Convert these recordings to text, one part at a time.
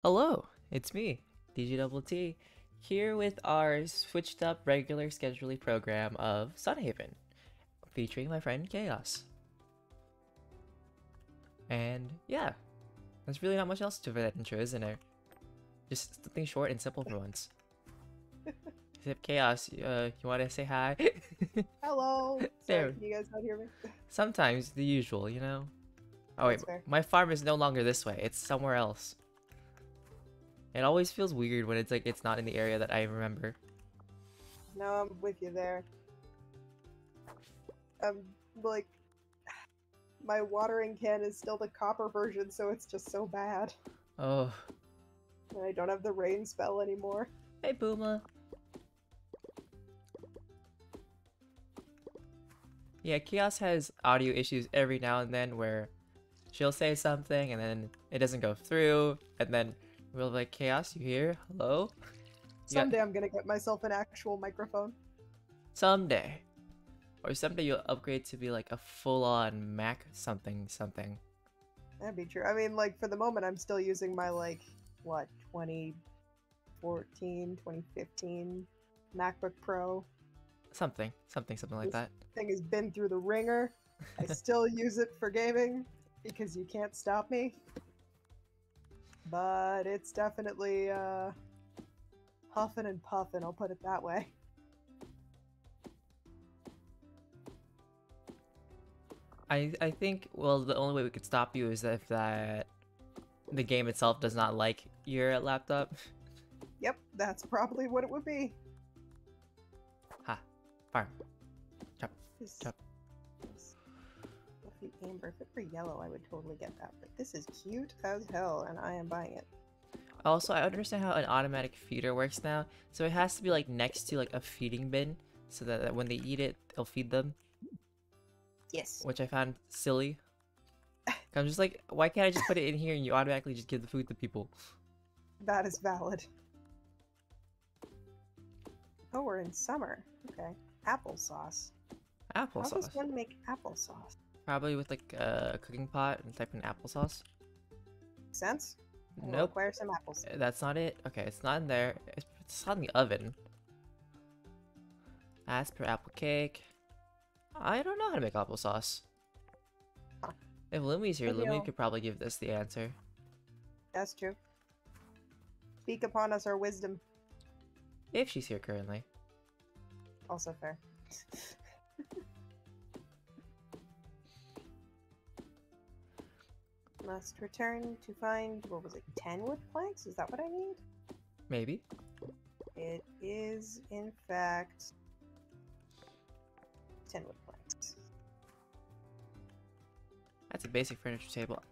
Hello, it's me, DjDoubleT, here with our switched up regular scheduling program of Sunhaven, featuring my friend Chaos. And yeah, there's really not much else to that intro, isn't there? Just something short and simple for once. Except Chaos, you want to say hi? Hello. Sorry, There. can you guys not hear me? Sometimes the usual, you know. Oh wait, That's fair. my farm is no longer this way. It's somewhere else. It always feels weird when it's like it's not in the area that I remember. No, I'm with you there. I'm like, my watering can is still the copper version, so it's just so bad. Oh, And I don't have the rain spell anymore. hey Booma. Yeah, Chaos has audio issues every now and then where she'll say something and then it doesn't go through, and then we'll be like, Chaos, you here? Hello? You got Someday I'm gonna get myself an actual microphone. someday. Or someday you'll upgrade to be like a full-on Mac something something. That'd be true. I mean, like, for the moment, I'm still using my, like, what, 2014, 2015 MacBook Pro. Something like This that. thing has been through the ringer. I still use it for gaming because you can't stop me. But it's definitely huffing and puffing, I'll put it that way. I think, well, the only way we could stop you is if the game itself does not like your laptop. Yep, that's probably what it would be. Ha. Farm. Chop. This, Chop. this fluffy amber. If it were yellow, I would totally get that. But this is cute as hell, and I am buying it. Also, I understand how an automatic feeder works now. So it has to be like next to like a feeding bin so that when they eat it, they'll feed them, Yes. which I found silly. I'm just like, why can't I just put it in here and you automatically just give the food to people? That is valid. Oh, we're in summer. Okay. Applesauce. How does Applesauce. one make applesauce? Probably with like a cooking pot and type in applesauce. Sense? We'll Nope, acquire some apples. that's not it. Okay, it's not in there. It's not in the oven. As per apple cake. I don't know how to make applesauce. Huh. If Lumi's here, Maybe Lumi I'll- could probably give this the answer. That's true. Speak upon us our wisdom. If she's here currently. Also fair. Must return to find, what was it, 10 wood planks? Is that what I need? Maybe. It is, in fact, 10 wood planks. That's a basic furniture table.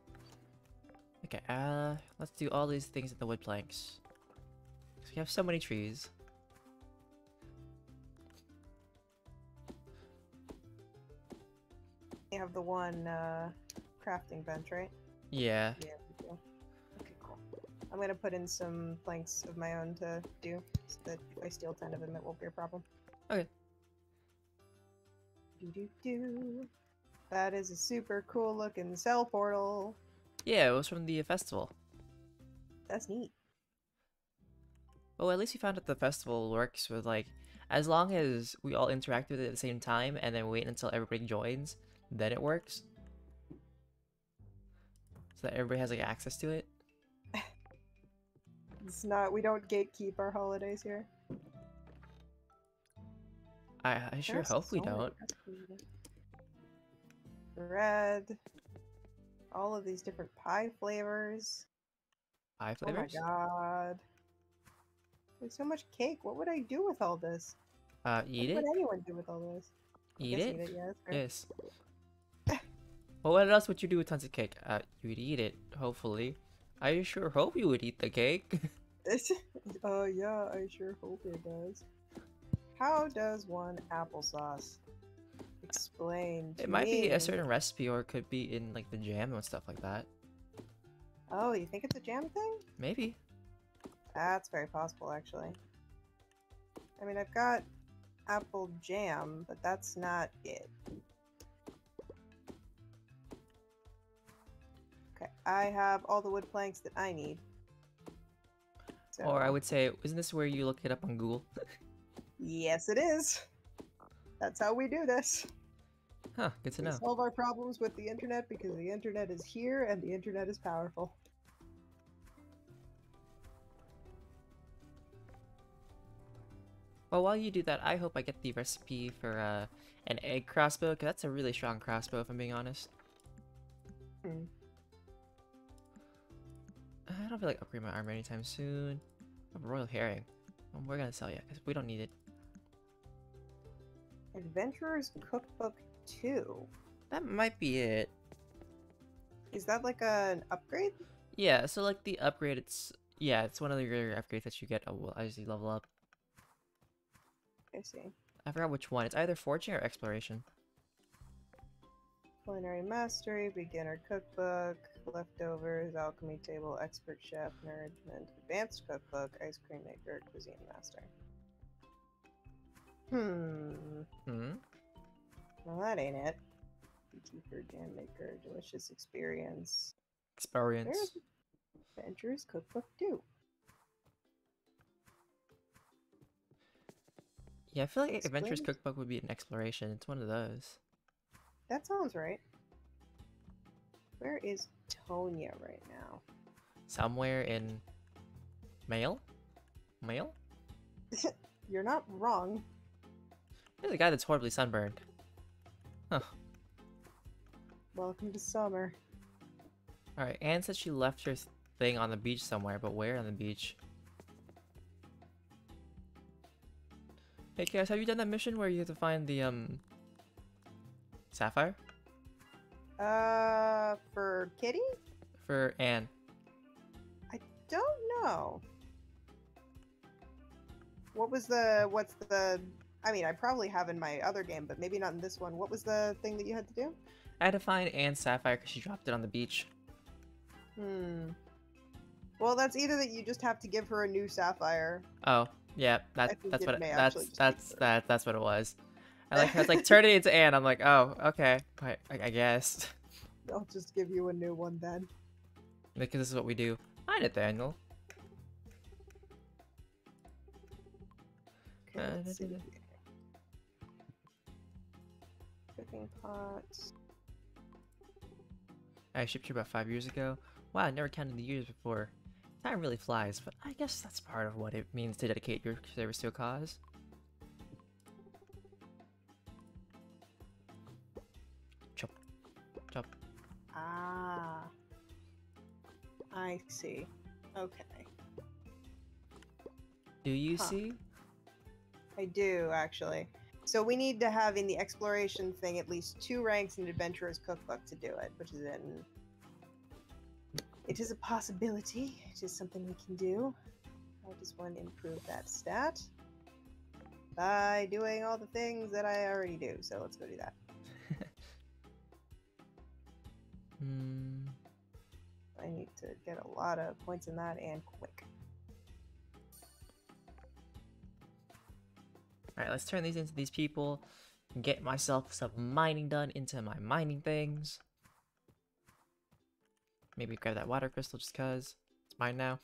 Okay, let's do all these things in the wood planks. So we have so many trees. You have the one, crafting bench, right? Yeah. Yeah, we do. Okay, cool. I'm gonna put in some planks of my own to do, so that if I steal 10 of them, it won't be a problem. Okay. Do. That is a super cool looking cell portal. Yeah, it was from the festival. That's neat. Well, at least we found out the festival works with like, as long as we all interact with it at the same time and then wait until everybody joins, then it works. So that everybody has like access to it. It's not, we don't gatekeep our holidays here. I sure hope we don't. Red. All of these different pie flavors. Pie flavors? Oh my god. There's so much cake. What would I do with all this? Eat What it? would anyone do with all this? I Eat guess it? Eat it, yeah, that's fair. Yes. Well, what else would you do with tons of cake? You would eat it, hopefully. I sure hope you would eat the cake. Yeah, I sure hope it does. How does one applesauce? Explain to It might be a me. certain recipe, or it could be in like the jam and stuff like that. Oh, you think it's a jam thing? Maybe. That's very possible, actually. I mean, I've got apple jam, but that's not it. Okay, I have all the wood planks that I need. Or I So, would say, isn't this where you look it up on Google? yes, it is. That's how we do this. Huh, good to We know. solve our problems with the internet because the internet is here and the internet is powerful. Well, while you do that, I hope I get the recipe for an egg crossbow, because that's a really strong crossbow, if I'm being honest. Hmm. I don't feel like upgrading my armor anytime soon. A royal herring. Well, we're gonna sell you, because we don't need it. Adventurer's Cookbook 2. That might be it. Is that like an upgrade? Yeah, so like the upgrade, yeah, it's one of your upgrades that you get as you level up. I see. I forgot which one. It's either foraging or exploration. Culinary Mastery, Beginner Cookbook, Leftovers, Alchemy Table, Expert Chef, Nourishment, Advanced Cookbook, Ice Cream Maker, Cuisine Master. Well, that ain't it. Beekeeper, Jam Maker, Delicious Experience. Experience. There's Adventurer's Cookbook 2. Yeah, I feel like Adventurer's Explain. Cookbook would be an exploration. It's one of those. That sounds right. Where is Tonya right now? Somewhere in mail? Mail? You're not wrong. There's a guy that's horribly sunburned. Huh. Welcome to summer. Alright, Anne said she left her thing on the beach somewhere, but where on the beach? Hey guys, have you done that mission where you have to find the sapphire? For Kitty? For Anne. I don't know. What's the, I mean, I probably have in my other game, but maybe not in this one. What was the thing that you had to do? I had to find Anne's sapphire because she dropped it on the beach. Well, that's either that you just have to give her a new sapphire. Oh, yeah, I think that's it what it, may actually just be that's what it was. I was like turn it into Anne. I'm like, oh, okay, I guess. I'll just give you a new one then. Because this is what we do. Hi, Nathaniel. Okay, let's see. Cooking pots. I shipped you about 5 years ago. Wow, I never counted the years before. Time really flies, but I guess that's part of what it means to dedicate your service to a cause. Chop. Chop. Ah. I see. Okay. Do you see? I do, actually. So we need to have in the exploration thing at least 2 ranks in Adventurer's Cookbook to do it, which is in... It is a possibility. It is something we can do. How does one improve that stat? By doing all the things that I already do, so let's go do that. I need to get a lot of points in that and quick. Alright, let's turn these into these people and get myself some mining done into my mining things. Maybe grab that water crystal just cause it's mine now.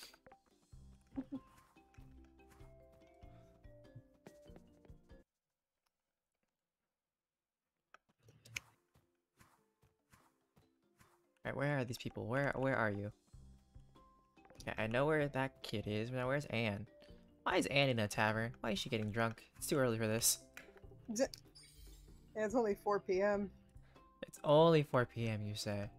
Alright, where are these people? Where are you? Yeah, I know where that kid is. Now where's Anne? Why is Anne in a tavern? Why is she getting drunk? It's too early for this. Yeah, it's only 4 p.m. It's only 4 p.m. you say.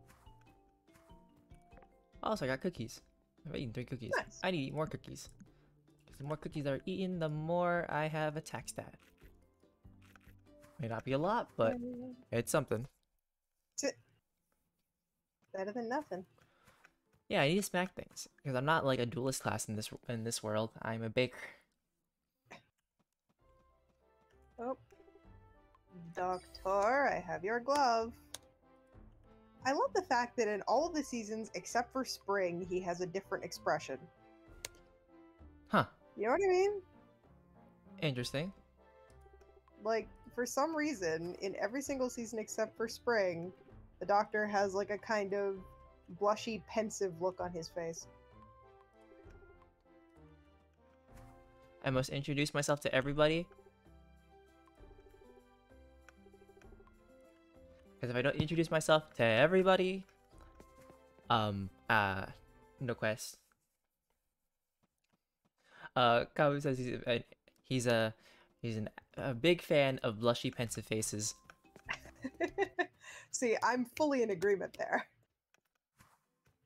Also, I got cookies. I've eaten 3 cookies. Nice. I need to eat more cookies. Because the more cookies are eaten, the more I have a tax stat. May not be a lot, but it's something. Better than nothing. Yeah, I need to smack things. Because I'm not like a duelist class in this world. I'm a baker. Oh. Doctor, I have your glove. I love the fact that in all of the seasons, except for spring, he has a different expression. Huh. You know what I mean? Interesting. Like, for some reason, in every single season except for spring, the Doctor has like a kind of blushy, pensive look on his face. I must introduce myself to everybody. Because if I don't introduce myself to everybody, no quest. Kawu says he's a big fan of blushy, pensive faces. See, I'm fully in agreement there.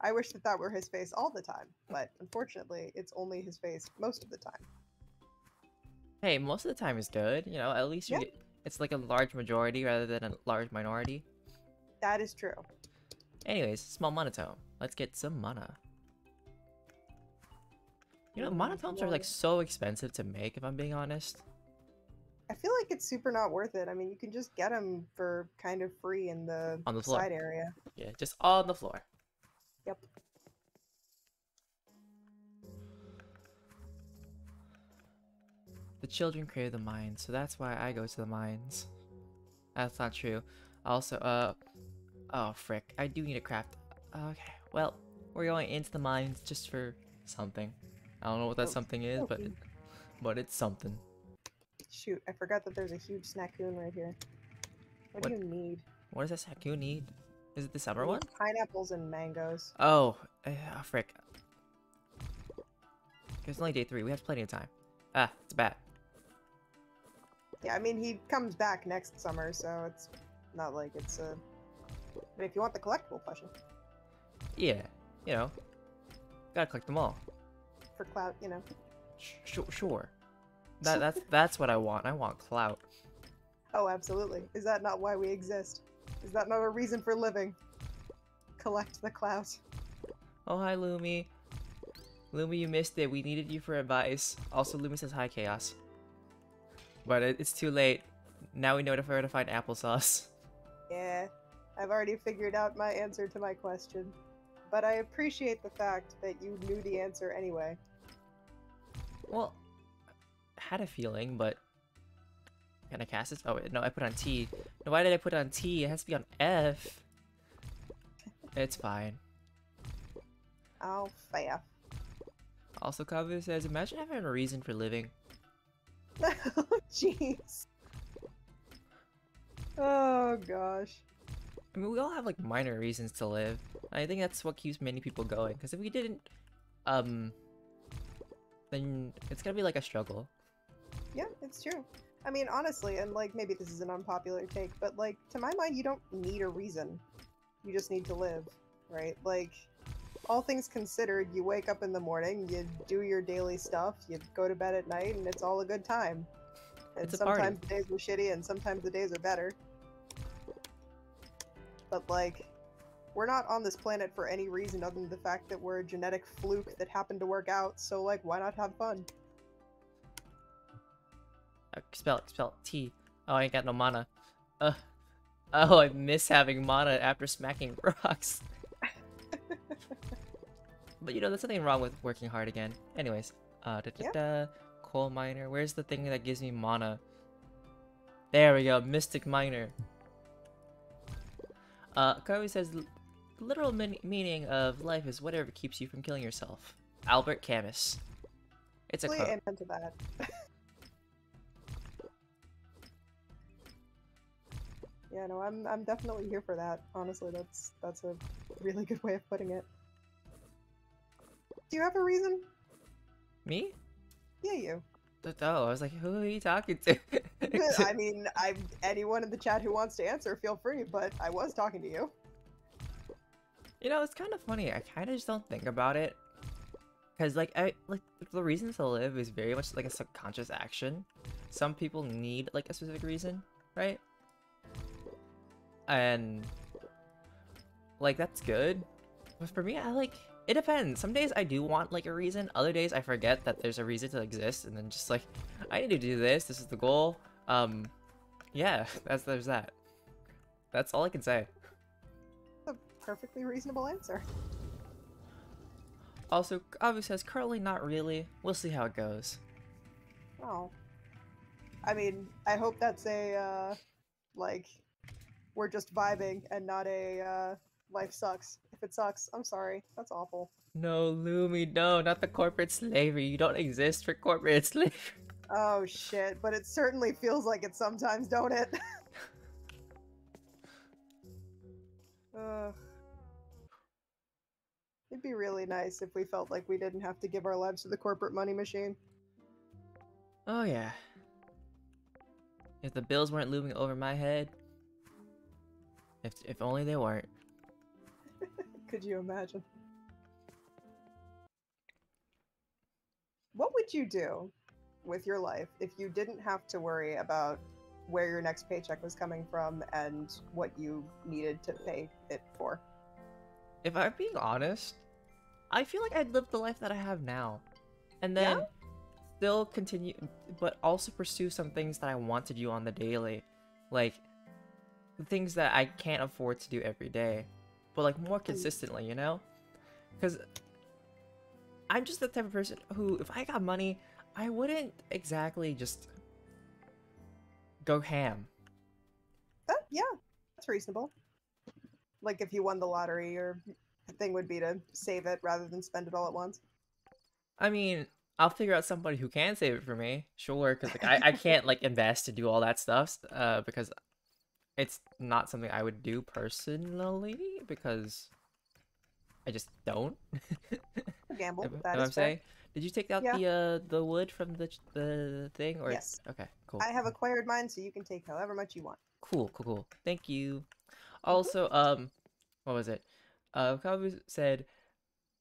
I wish that that were his face all the time, but unfortunately, it's only his face most of the time. Hey, most of the time is good. You know, at least you Yeah. get, it's like a large majority rather than a large minority. That is true. Anyways, small monotone. Let's get some mana. You know, monotones are like so expensive to make, if I'm being honest. I feel like it's super not worth it. I mean, you can just get them for kind of free in the On the floor. side area. Yeah, just all on the floor. Yep. The children crave the mines, so that's why I go to the mines. That's not true. Also, oh frick, I do need a craft. Okay, well, we're going into the mines just for something. I don't know what that something is, but it's something. Shoot, I forgot that there's a huge snackoon right here. What do you need? What does that Saku need? Is it the summer one? Pineapples and mangoes. Oh, frick. It's only day 3. We have plenty of time. Ah, it's bad. Yeah, I mean, he comes back next summer, so it's not like it's a... But if you want the collectible plushie. Yeah, you know. Gotta collect them all. For clout, you know. Sure. That's what I want. I want clout. Oh, absolutely. Is that not why we exist? Is that not a reason for living? Collect the clout. Oh, hi, Lumi. Lumi, you missed it. We needed you for advice. Also, Lumi says hi, Chaos. But it's too late. Now we know where to find applesauce. Yeah, I've already figured out my answer to my question. But I appreciate the fact that you knew the answer anyway. Well, I had a feeling, but... Can I cast this? Oh, wait, no, I put on T. No, why did I put on T? It has to be on F. It's fine. Oh, fair. Also, Kavu says, imagine having a reason for living. Oh, jeez. Oh, gosh. I mean, we all have, like, minor reasons to live. I think that's what keeps many people going. Because if we didn't, then it's gonna be, like, a struggle. Yeah, it's true. I mean, honestly, and, like, maybe this is an unpopular take, but, like, to my mind, you don't need a reason. You just need to live, right? Like, all things considered, you wake up in the morning, you do your daily stuff, you go to bed at night, and it's all a good time. And It's a sometimes party. the days are shitty, and sometimes the days are better. But, like, we're not on this planet for any reason other than the fact that we're a genetic fluke that happened to work out, so, like, why not have fun? Spell T. Oh, I ain't got no mana. Oh, I miss having mana after smacking rocks. But you know, there's nothing wrong with working hard again. Anyways, coal miner. Where's the thing that gives me mana? There we go, mystic miner. Kawi says, the literal meaning of life is whatever keeps you from killing yourself. Albert Camus. It's a quote. Amen to that. Yeah, no, I'm definitely here for that. Honestly, that's a really good way of putting it. Do you have a reason? Me? Yeah, you. Oh, I was like, who are you talking to? I mean, anyone in the chat who wants to answer, feel free, but I was talking to you. You know, it's kind of funny. I kind of just don't think about it. Because, like, the reason to live is very much like a subconscious action. Some people need, like, a specific reason, right? And, like, that's good. But for me, it depends. Some days I do want, like, a reason. Other days I forget that there's a reason to exist. And then just, like, I need to do this. This is the goal. Yeah, there's that. That's all I can say. A perfectly reasonable answer. Also, Avu says, currently not really. We'll see how it goes. Oh. I mean, I hope that's a, like, we're just vibing and not a, life sucks. If it sucks, I'm sorry. That's awful. No, Lumi, no, not the corporate slavery. You don't exist for corporate slavery. Oh shit, but it certainly feels like it sometimes, don't it? Ugh. It'd be really nice if we felt like we didn't have to give our lives to the corporate money machine. Oh yeah. If the bills weren't looming over my head, if only they weren't. Could you imagine? What would you do with your life if you didn't have to worry about where your next paycheck was coming from and what you needed to pay it for? If I'm being honest, I feel like I'd live the life that I have now. And Yeah? then still continue, but also pursue some things that I want to do on the daily. Like, the things that I can't afford to do every day. But like more consistently, you know? Because I'm just the type of person who, if I got money, I wouldn't exactly just go ham. Yeah, that's reasonable. Like if you won the lottery, your thing would be to save it rather than spend it all at once. I mean, I'll figure out somebody who can save it for me, sure, because like I can't like invest and do all that stuff, because it's not something I would do personally, because I just don't. A gamble, If that I'm is fair. saying, did you take out Yeah. the wood from the thing, or Yes. okay, cool. I have acquired mine, so you can take however much you want. Cool. Thank you. Mhm. Also, what was it? Kabu said,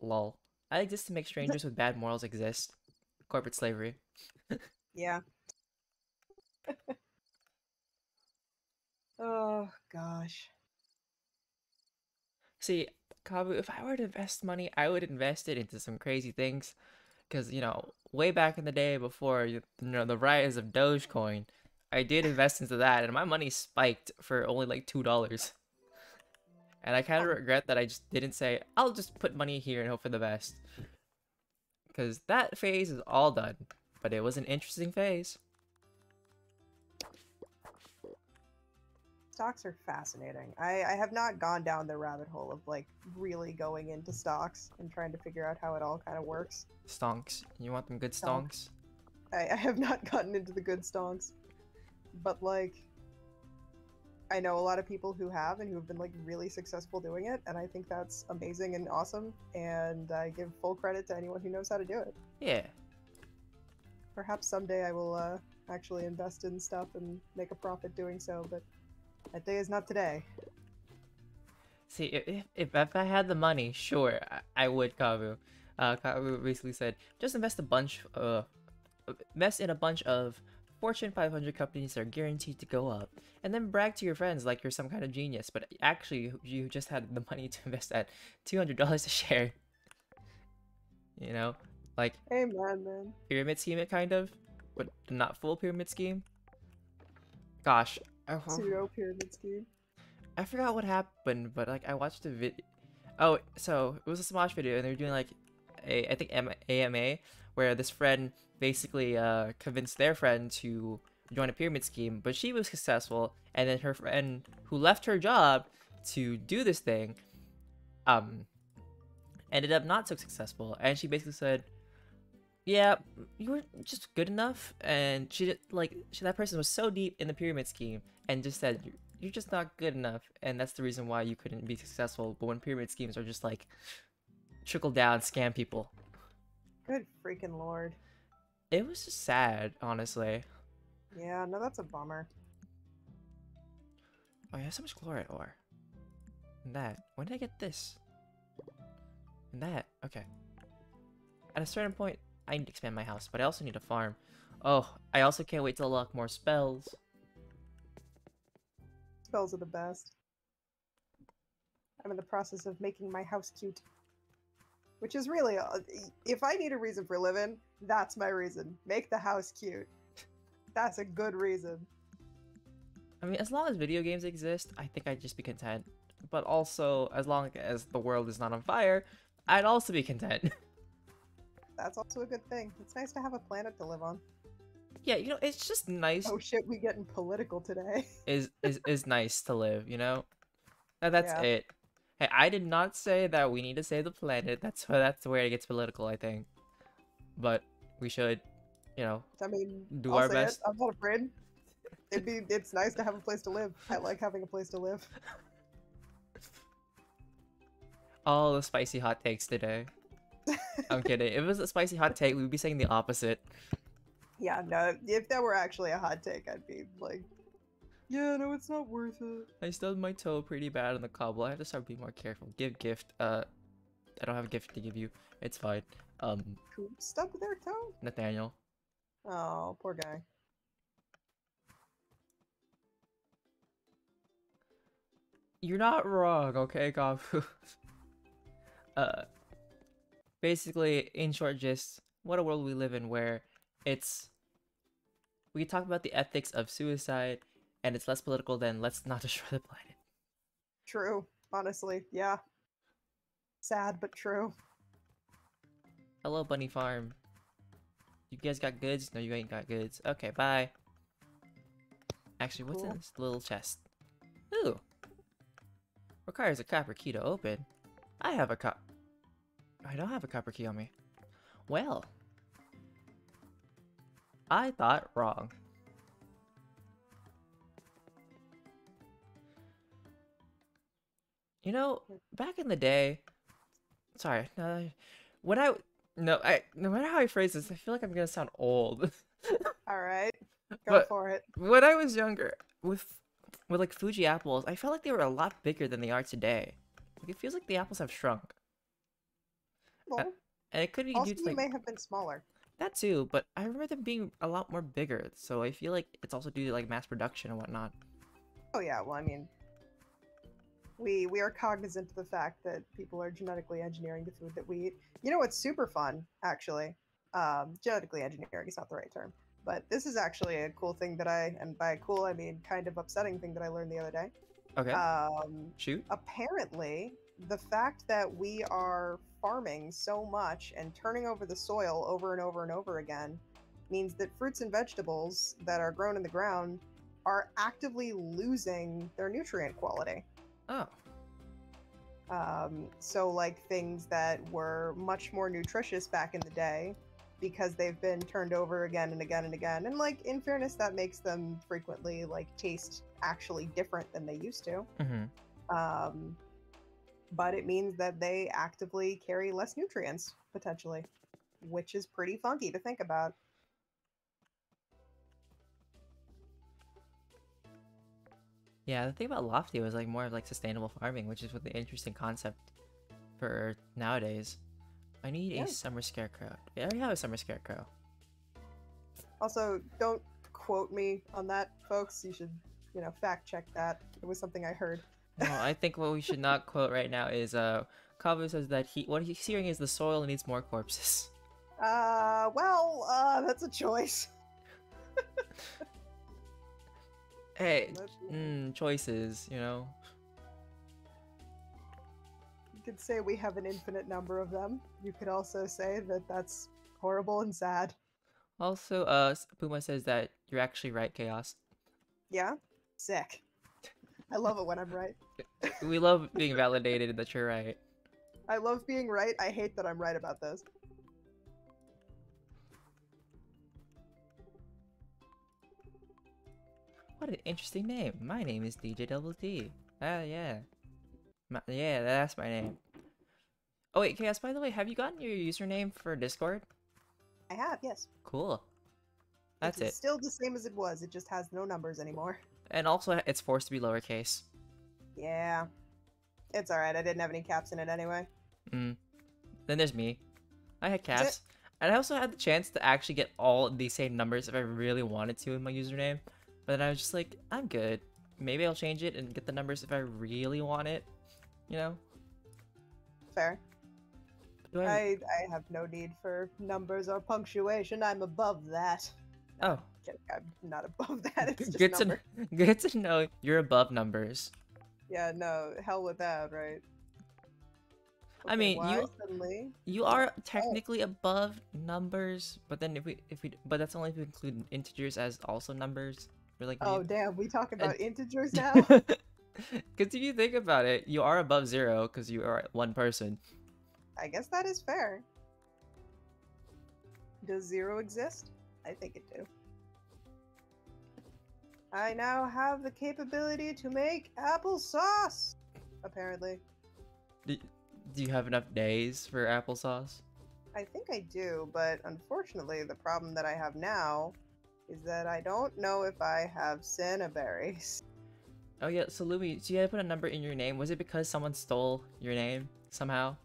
"Lol. I exist to make strangers with bad morals exist. Corporate slavery." Yeah. Oh gosh. See, Kabu, if I were to invest money, I would invest it into some crazy things. Because, you know, way back in the day before, the rise of Dogecoin, I did invest into that, and my money spiked for only like $2. And I kind of Fun. regret that I just didn't say, I'll just put money here and hope for the best. Because that phase is all done. But it was an interesting phase. Stocks are fascinating. I have not gone down the rabbit hole of like really going into stocks and trying to figure out how it all kind of works. Stonks. You want them good Stonk. stonks? I have not gotten into the good stonks. But like I know a lot of people who have and who have been like really successful doing it, and I think that's amazing and awesome, and I give full credit to anyone who knows how to do it. Yeah. Perhaps someday I will actually invest in stuff and make a profit doing so, but that day is not today. See, if I had the money, sure, I would, Kabu. Kabu basically said, just invest in a bunch of Fortune 500 companies that are guaranteed to go up, and then brag to your friends like you're some kind of genius, but actually, you just had the money to invest at $200 a share. You know? Like, Hey man. pyramid scheme it kind of, but not full pyramid scheme. Gosh, Pseudo pyramid scheme. I forgot what happened, but like I watched a video. Oh, so it was a Smosh video, and they were doing like I think AMA, where this friend basically convinced their friend to join a pyramid scheme, but she was successful, and then her friend who left her job to do this thing, um, ended up not so successful, and she basically said, "Yeah, you were just good enough," and that person was so deep in the pyramid scheme, and just said, "You're just not good enough," and that's the reason why you couldn't be successful. But when pyramid schemes are just like trickle down scam people, Good freaking lord. it was just sad, honestly. Yeah, no, that's a bummer. Oh, yeah, so much chlorite ore. And that. When did I get this? And that. Okay. At a certain point, I need to expand my house, but I also need a farm. Oh, I also can't wait to unlock more spells. Spells are the best. I'm in the process of making my house cute. Which is really, if I need a reason for living, that's my reason. Make the house cute. That's a good reason. I mean, as long as video games exist, I think I'd just be content. But also, as long as the world is not on fire, I'd also be content. That's also a good thing. It's nice to have a planet to live on. Yeah, you know, it's just nice. Oh shit, we getting political today. Is nice to live, you know? That's Yeah. it. Hey, I did not say that we need to save the planet. That's where it gets political, I think. But we should, you know, I mean, do I'll our say it. best. I'm not afraid. It's nice to have a place to live. I like having a place to live. All the spicy hot takes today. I'm kidding. If it was a spicy hot take, we would be saying the opposite. Yeah, no, if that were actually a hot take, I'd be like, yeah, no, it's not worth it. I stubbed my toe pretty bad on the cobble. I have to start being more careful. Give gift. I don't have a gift to give you. It's fine. Who stubbed their toe? Nathaniel. Oh, poor guy. You're not wrong, okay, Gafu? Basically, in short gist, what a world we live in where we talk about the ethics of suicide, and it's less political than let's not destroy the planet. True, honestly, yeah. Sad, but true. Hello, Bunny Farm. You guys got goods? No, you ain't got goods. Okay, bye. Actually, what's in Cool. this little chest? Ooh. Requires a copper key to open. I don't have a copper key on me. Well. I thought wrong. You know, back in the day, sorry, no matter how I phrase this, I feel like I'm gonna sound old. Alright, go But for it. when I was younger, with like Fuji apples, I felt like they were a lot bigger than they are today. Like, it feels like the apples have shrunk. Well, And it could be also due to you like may have been smaller. that too, but I remember them being a lot more bigger, so I feel like it's also due to like mass production and whatnot. Oh yeah, well I mean, we are cognizant of the fact that people are genetically engineering the food that we eat. You know what's super fun, actually? Genetically engineering is not the right term, but this is actually a cool thing that and by cool I mean kind of upsetting thing that I learned the other day. Okay, shoot. Apparently, the fact that we are farming so much and turning over the soil over and over and over again means that fruits and vegetables that are grown in the ground are actively losing their nutrient quality. Oh, So, like things that were much more nutritious back in the day because they've been turned over again and again and again. And, like, in fairness, that makes them frequently, like, taste actually different than they used to. But it means that they actively carry less nutrients, potentially, which is pretty funky to think about. yeah. The thing about Lofty was like more of like sustainable farming, which is what the interesting concept for nowadays. I need Yeah. a summer scarecrow. I already have a summer scarecrow. Also, don't quote me on that, folks. You should, fact check that. It was something I heard. No, I think what we should not quote right now is Kavu says that what he's hearing is the soil needs more corpses. That's a choice. Hey, That's- choices, you know. You could say we have an infinite number of them. You could also say that that's horrible and sad. Also, Puma says that you're actually right, Chaos. Yeah? Sick. I love it when I'm right. We love being validated that you're right. I love being right. I hate that I'm right about this. What an interesting name. My name is DjDoubleT. Ah, yeah. Yeah, that's my name. Oh wait, Chaos, by the way, have you gotten your username for Discord? I have, yes. Cool. That's Which is it. still the same as it was. It just has no numbers anymore. And also, it's forced to be lowercase. Yeah. It's alright. I didn't have any caps in it anyway. Then there's me. I had it? caps. And I also had the chance to actually get all the same numbers if I really wanted to in my username. But then I was just like, I'm good. Maybe I'll change it and get the numbers if I really want it. You know? Fair. Do I have no need for numbers or punctuation. I'm above that. Oh. Kidding, I'm not above that. It's just Good number. good to know you're above numbers. Yeah, no, hell with that, right? I mean, why suddenly? you are technically above numbers, but then but that's only if we include integers as also numbers. We're like, Oh damn, we talk about integers now. Because if you think about it, you are above 0 because you are one person. I guess that is fair. Does 0 exist? I think it do. I now have the capability to make applesauce! Apparently. Do you have enough days for applesauce? I think I do, but unfortunately the problem that I have now is that I don't know if I have cinnaberries. Oh yeah, so Louis, so you had to put a number in your name. Was it because someone stole your name somehow?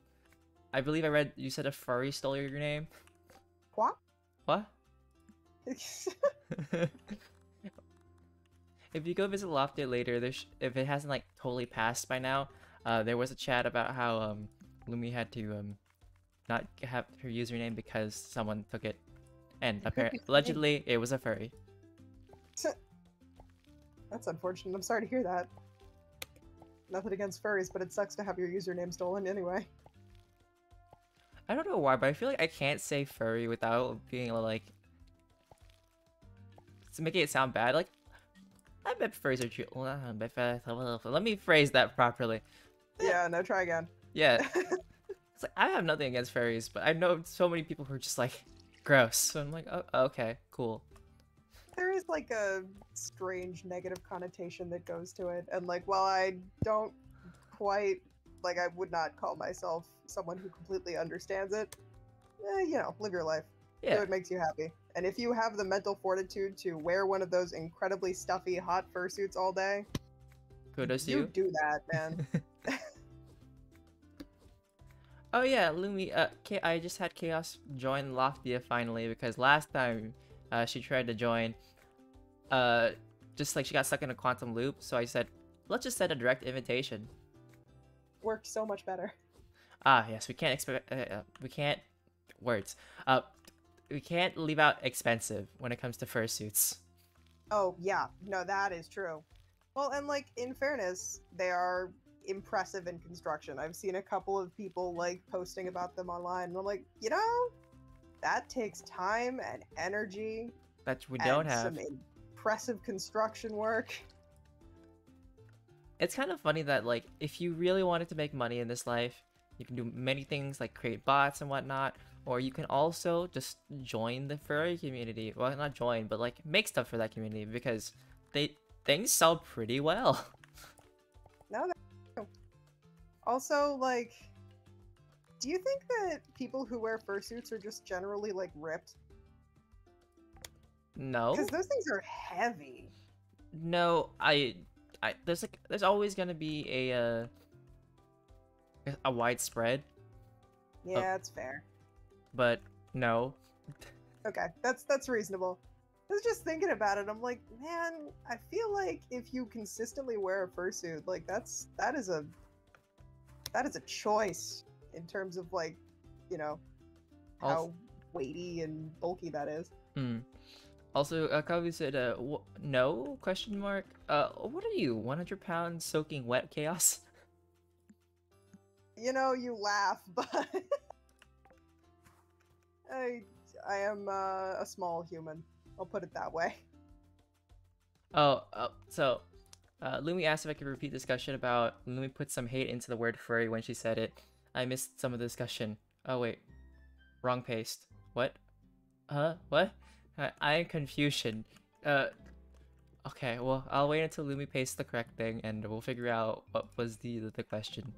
I believe I read you said a furry stole your name. What? What? If you go visit Lofty later, if it hasn't like totally passed by now, there was a chat about how Lumi had to not have her username because someone took it, and apparently allegedly it was a furry. That's unfortunate. I'm sorry to hear that. Nothing against furries, but it sucks to have your username stolen anyway. I don't know why, but I feel like I can't say furry without being like making it sound bad. Like I bet furries are true. Let me phrase that properly. Yeah, no, try again. Yeah. It's like I have nothing against furries, but I know so many people who are just like gross. So I'm like, oh, okay, cool. There is like a strange negative connotation that goes to it, and like while I don't quite like, I would not call myself someone who completely understands it. You know, live your life. Yeah. Do what makes you happy. And if you have the mental fortitude to wear one of those incredibly stuffy hot fursuits all day, Kudos to you you. do that, man. Oh yeah, Lumi. I just had Chaos join Loftia finally because last time, she tried to join, just like she got stuck in a quantum loop. So I said, let's just send a direct invitation. Worked so much better. Ah yes, we can't expect. We can't words. We can't leave out expensive when it comes to fursuits. Oh yeah, no, that is true. Well, and like in fairness, they are impressive in construction. I've seen a couple of people like posting about them online, and I'm like, you know, that takes time and energy. That we don't and have. some impressive construction work. It's kind of funny that like if you really wanted to make money in this life, you can do many things like create bots and whatnot, or you can also just join the furry community. Well, not join, but like make stuff for that community because things sell pretty well. No, that's true. Also, like, do you think that people who wear fursuits are just generally like ripped? No. Because those things are heavy. No, there's always gonna be a widespread, Yeah, that's fair. but no. Okay, that's reasonable. I was just thinking about it. I'm like, man, I feel like if you consistently wear a fursuit, like that is a choice in terms of like, you know, how weighty and bulky that is. Also, Kavu said, no? Question mark. What are you? 100 pounds soaking wet chaos? You know, you laugh, but I am a small human. I'll put it that way. So, Lumi asked if I could repeat discussion about Lumi put some hate into the word furry when she said it. I missed some of the discussion. Oh wait, wrong paste. What? What? I am confusion. Okay, well, I'll wait until Lumi pastes the correct thing and we'll figure out what was the question.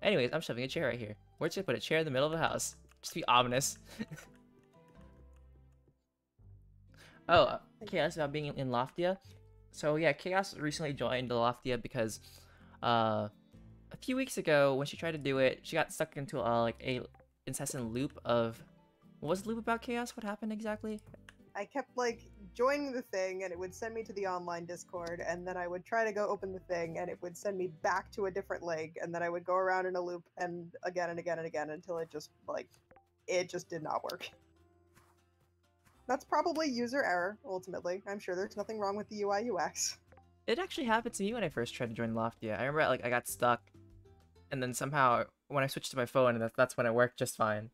Anyways, I'm shoving a chair right here. Where'd you put a chair in the middle of the house? Just be ominous. Oh, Chaos about being in Loftia. So yeah, Chaos recently joined the Loftia because a few weeks ago when she tried to do it, she got stuck into like a incessant loop of what was the loop about, Chaos? What happened exactly? I kept like joining the thing and it would send me to the online Discord, and then I would try to go open the thing and it would send me back to a different link, and then I would go around in a loop and again and again and again until it just did not work. That's probably user error, ultimately. I'm sure there's nothing wrong with the UI UX. It actually happened to me when I first tried to join Loftia. I remember like I got stuck, and then somehow when I switched to my phone, and that's when it worked just fine.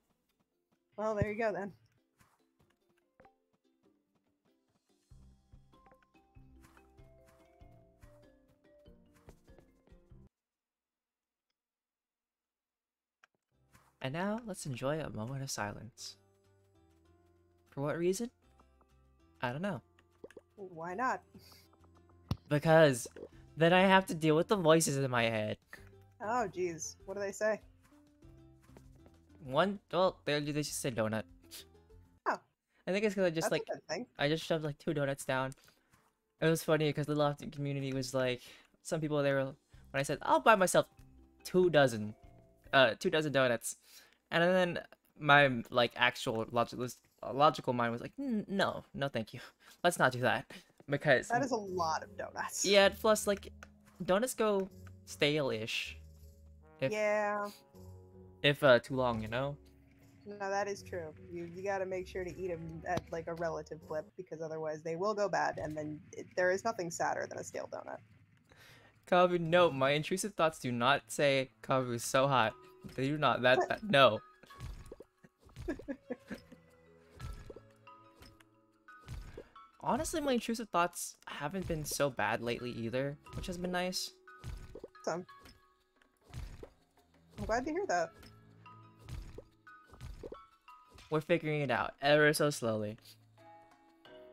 Well, there you go then. And now, let's enjoy a moment of silence. For what reason? I don't know. Why not? Because then I have to deal with the voices in my head. Oh, geez. What do they say? One, well, they just say donut. Oh. I think it's because I just That's a good thing. I just shoved like 2 donuts down. It was funny because the Lofty community was like, some people they were, when I said, I'll buy myself 2 dozen donuts. And then my like actual logical mind was like, no, thank you. Let's not do that. Because That is a lot of donuts. yeah, plus like donuts go stale-ish Yeah. if too long, you know? No, that is true. You got to make sure to eat them at like a relative clip because otherwise they will go bad, and then there is nothing sadder than a stale donut. Kavu, no, my intrusive thoughts do not say Kavu is so hot. They do not. That no. Honestly, my intrusive thoughts haven't been so bad lately either, which has been nice. So, I'm glad to hear that. We're figuring it out ever so slowly.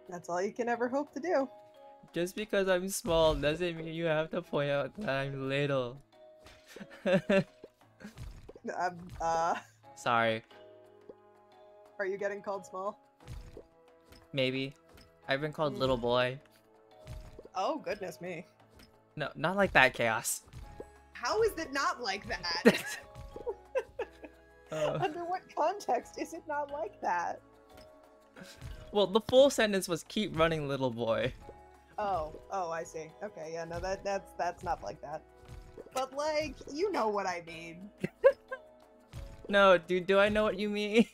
That's all you can ever hope to do. Just because I'm small doesn't mean you have to point out that I'm little. Sorry. Are you getting called small? Maybe. I've been called little boy. Oh, goodness me. No, not like that, Chaos. How is it not like that? Under what context is it not like that? Well, the full sentence was keep running, little boy. Oh, I see. Okay, yeah, no, that's not like that. But like, you know what I mean. No, dude, do I know what you mean?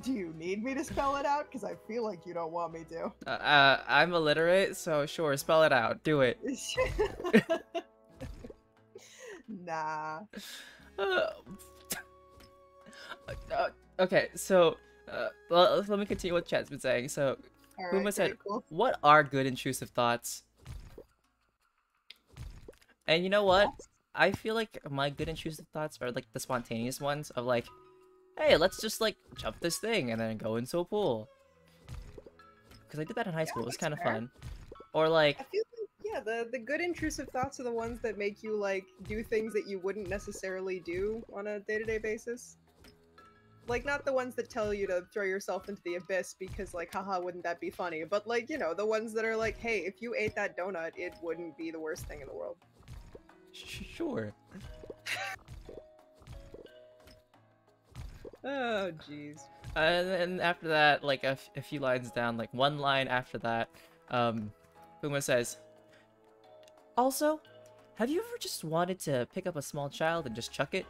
Do you need me to spell it out? Because I feel like you don't want me to. I'm illiterate, so sure, spell it out. Do it. Nah. Okay, so let me continue what chat's been saying. So, Puma Right, said, cool. "What are good intrusive thoughts?" And you know what? I feel like my good intrusive thoughts are like the spontaneous ones of like, hey, let's just like jump this thing and then go into a pool. Because I did that in high school. It was kind of fun. Or like, I feel like, yeah, the good intrusive thoughts are the ones that make you like do things that you wouldn't necessarily do on a day-to-day basis. Like, not the ones that tell you to throw yourself into the abyss because, like, haha, wouldn't that be funny? But, like, you know, the ones that are like, hey, if you ate that donut, it wouldn't be the worst thing in the world. Sure. Oh, jeez. And then after that, like a few lines down, like one line after that, Puma says, also, have you ever just wanted to pick up a small child and just chuck it?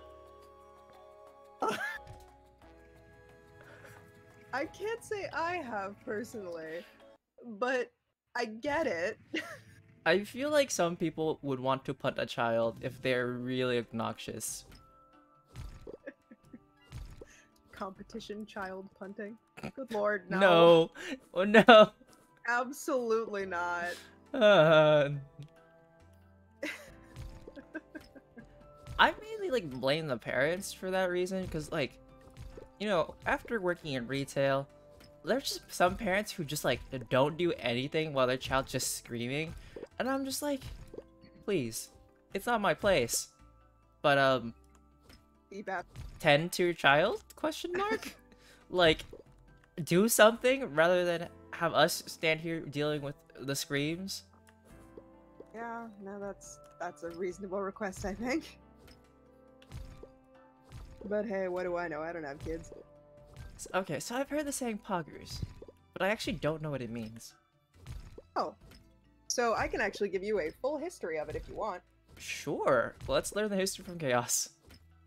I can't say I have personally, but I get it. I feel like some people would want to punt a child if they're really obnoxious. Competition child punting. Good lord, no. No. Oh no. Absolutely not. I mainly like blame the parents for that reason, because like, you know, after working in retail, there's just some parents who just like don't do anything while their child's just screaming, and I'm just like, please, it's not my place. But tend to your child? Question mark? Like, do something rather than have us stand here dealing with the screams. Yeah, no, that's a reasonable request, I think. But hey, what do I know? I don't have kids. Okay, so I've heard the saying poggers, but I actually don't know what it means. Oh. So I can actually give you a full history of it if you want. Sure, let's learn the history from Chaos.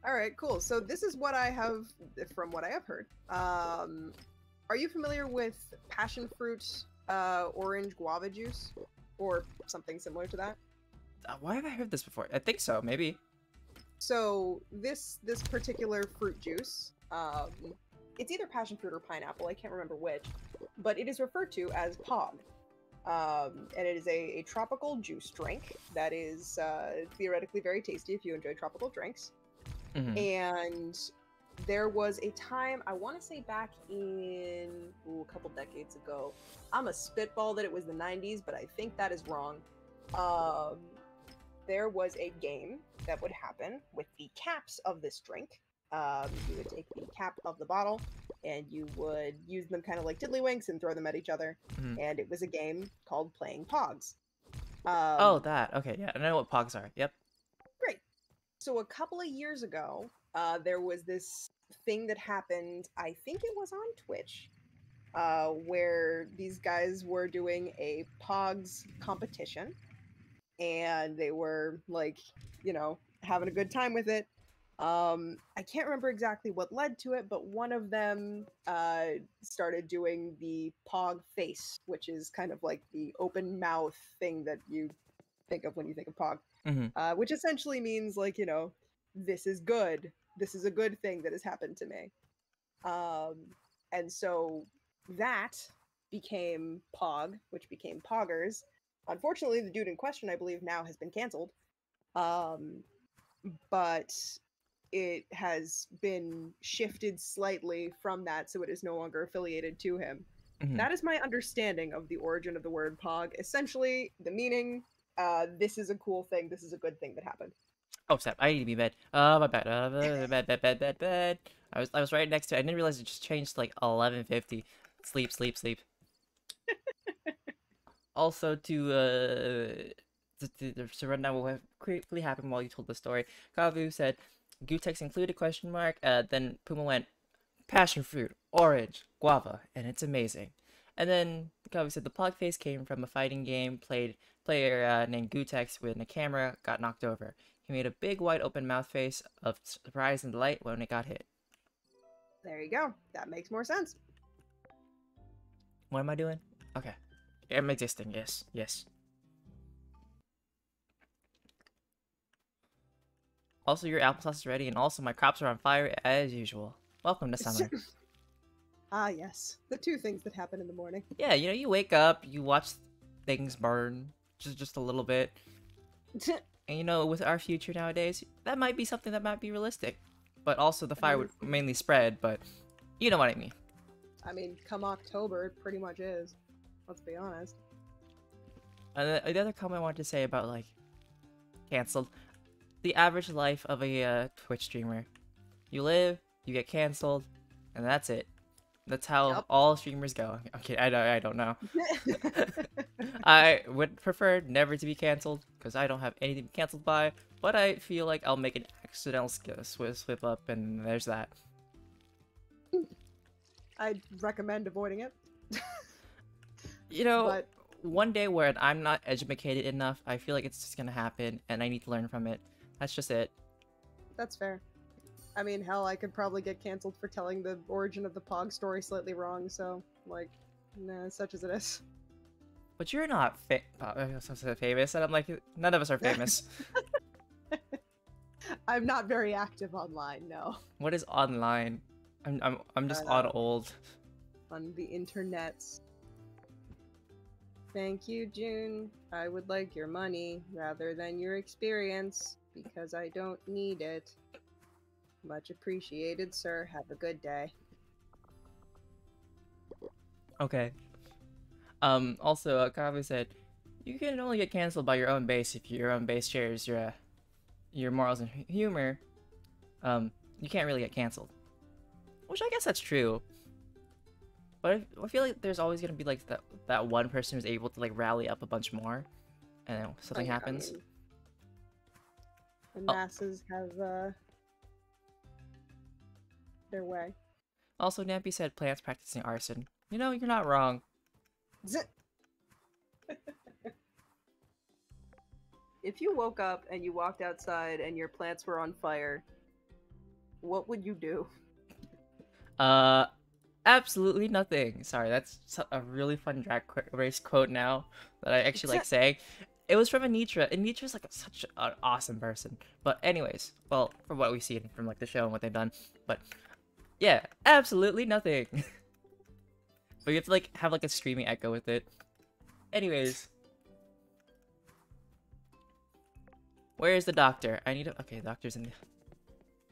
Alright, cool. So this is what I have, from what I have heard. Are you familiar with passion fruit, orange guava juice? Or something similar to that? Why have I heard this before? I think so, maybe. So this particular fruit juice, it's either passion fruit or pineapple, I can't remember which, but it is referred to as pog. And it is a tropical juice drink that is theoretically very tasty if you enjoy tropical drinks. Mm-hmm. And there was a time, I want to say back in a couple decades ago. I'm a spitball that it was the 90s, but I think that is wrong. Um, there was a game that would happen with the caps of this drink. You would take the cap of the bottle and you would use them kind of like tiddlywinks and throw them at each other. Mhm. And it was a game called Playing Pogs. Oh, that. Okay, yeah. I know what pogs are. Yep. Great. So a couple of years ago, there was this thing that happened. I think it was on Twitch, where these guys were doing a Pogs competition, and they were like, having a good time with it. I can't remember exactly what led to it, but one of them started doing the Pog face, which is kind of like the open mouth thing that you think of when you think of Pog, Mm-hmm. which essentially means like, this is good. This is a good thing that has happened to me. Um, and so that became Pog, which became Poggers. Unfortunately, the dude in question, I believe, now has been canceled. But it has been shifted slightly from that, so it is no longer affiliated to him. Mm-hmm. That is my understanding of the origin of the word Pog. Essentially, the meaning, this is a cool thing, this is a good thing that happened. Oh, snap. I need to be bed. My bad. Bed. I was right next to it. I didn't realize it just changed to like 11:50. Sleep, sleep, sleep. Also, to run down what quickly happened while you told the story, Kavu said, Gutex included question mark. Then Puma went, passion fruit, orange, guava, and it's amazing. And then Kavu said the plug face came from a fighting game player named Gutex when a camera got knocked over. He made a big wide open mouth face of surprise and delight when it got hit. There you go. That makes more sense. What am I doing? Okay. I'm existing, yes, yes. Also, your applesauce is ready, and also my crops are on fire as usual. Welcome to summer. Ah, yes. The two things that happen in the morning. Yeah, you wake up, you watch things burn, just a little bit. And with our future nowadays, that might be something that might be realistic. But also, the fire would mainly spread, but you know what I mean. I mean, come October, it pretty much is. Let's be honest. And the other comment I wanted to say about, like, canceled. The average life of a Twitch streamer. You live, you get canceled, and that's it. That's how all streamers go. Okay, I don't know. I would prefer never to be canceled, because I don't have anything to be canceled by, but I feel like I'll make an accidental slip up, and there's that. I'd recommend avoiding it. But one day where I'm not educated enough, I feel like it's just gonna happen, and I need to learn from it. That's just it. That's fair. I mean, hell, I could probably get canceled for telling the origin of the Pog story slightly wrong, so, like, nah, such as it is. But you're not famous, and I'm like, none of us are famous. I'm not very active online, no. What is online? I'm just on old. On the internets. Thank you, June. I would like your money rather than your experience, because I don't need it. Much appreciated, sir. Have a good day. Okay. Also, Kavu said, you can only get canceled by your own base if your own base shares your morals and humor. You can't really get canceled. Which I guess that's true. But I feel like there's always gonna be like that one person who's able to like rally up a bunch more, and then something happens. I mean, the masses have their way. Also, Nampy said plants practicing arson. You're not wrong. If you woke up and you walked outside and your plants were on fire, what would you do? Absolutely nothing. Sorry, that's a really fun drag race quote now that I actually like saying. It was from Anitra. Anitra's like such an awesome person. But anyways, well, from what we've seen from like the show and what they've done, but yeah, absolutely nothing. But you have to like have like a screaming echo with it. Anyways, where is the doctor? I need to. Okay, the doctor's in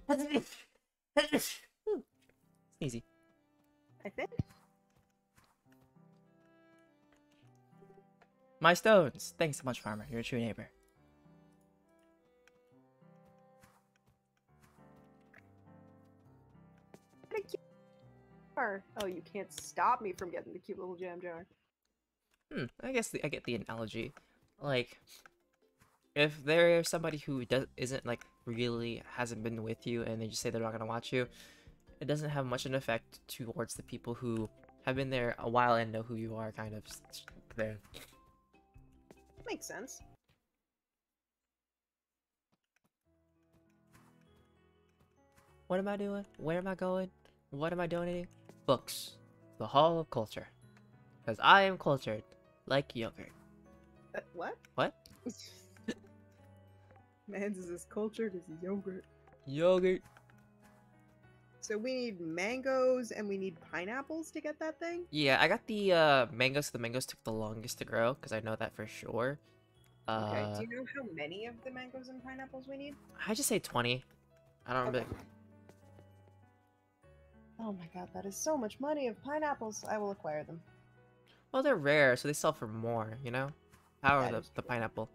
the. Easy. I think. My stones. Thanks so much, farmer. You're a true neighbor. What a cute jar. Oh, you can't stop me from getting the cute little jam jar. I guess I get the analogy. Like, if there's somebody who isn't like really hasn't been with you and they just say they're not gonna watch you, it doesn't have much an effect towards the people who have been there a while and know who you are, kind of there. Makes sense. What am I doing? Where am I going? What am I donating? Books. The Hall of Culture. Because I am cultured. Like yogurt. What? What? Man's is as cultured as a yogurt. Yogurt. So we need mangoes and we need pineapples to get that thing? Yeah, I got the mangoes. The mangoes took the longest to grow, because I know that for sure. Okay, do you know how many of the mangoes and pineapples we need? I just say 20. I don't remember. Oh my god, that is so much money of pineapples. I will acquire them. Well, they're rare, so they sell for more, you know? Power That of is the true. pineapple.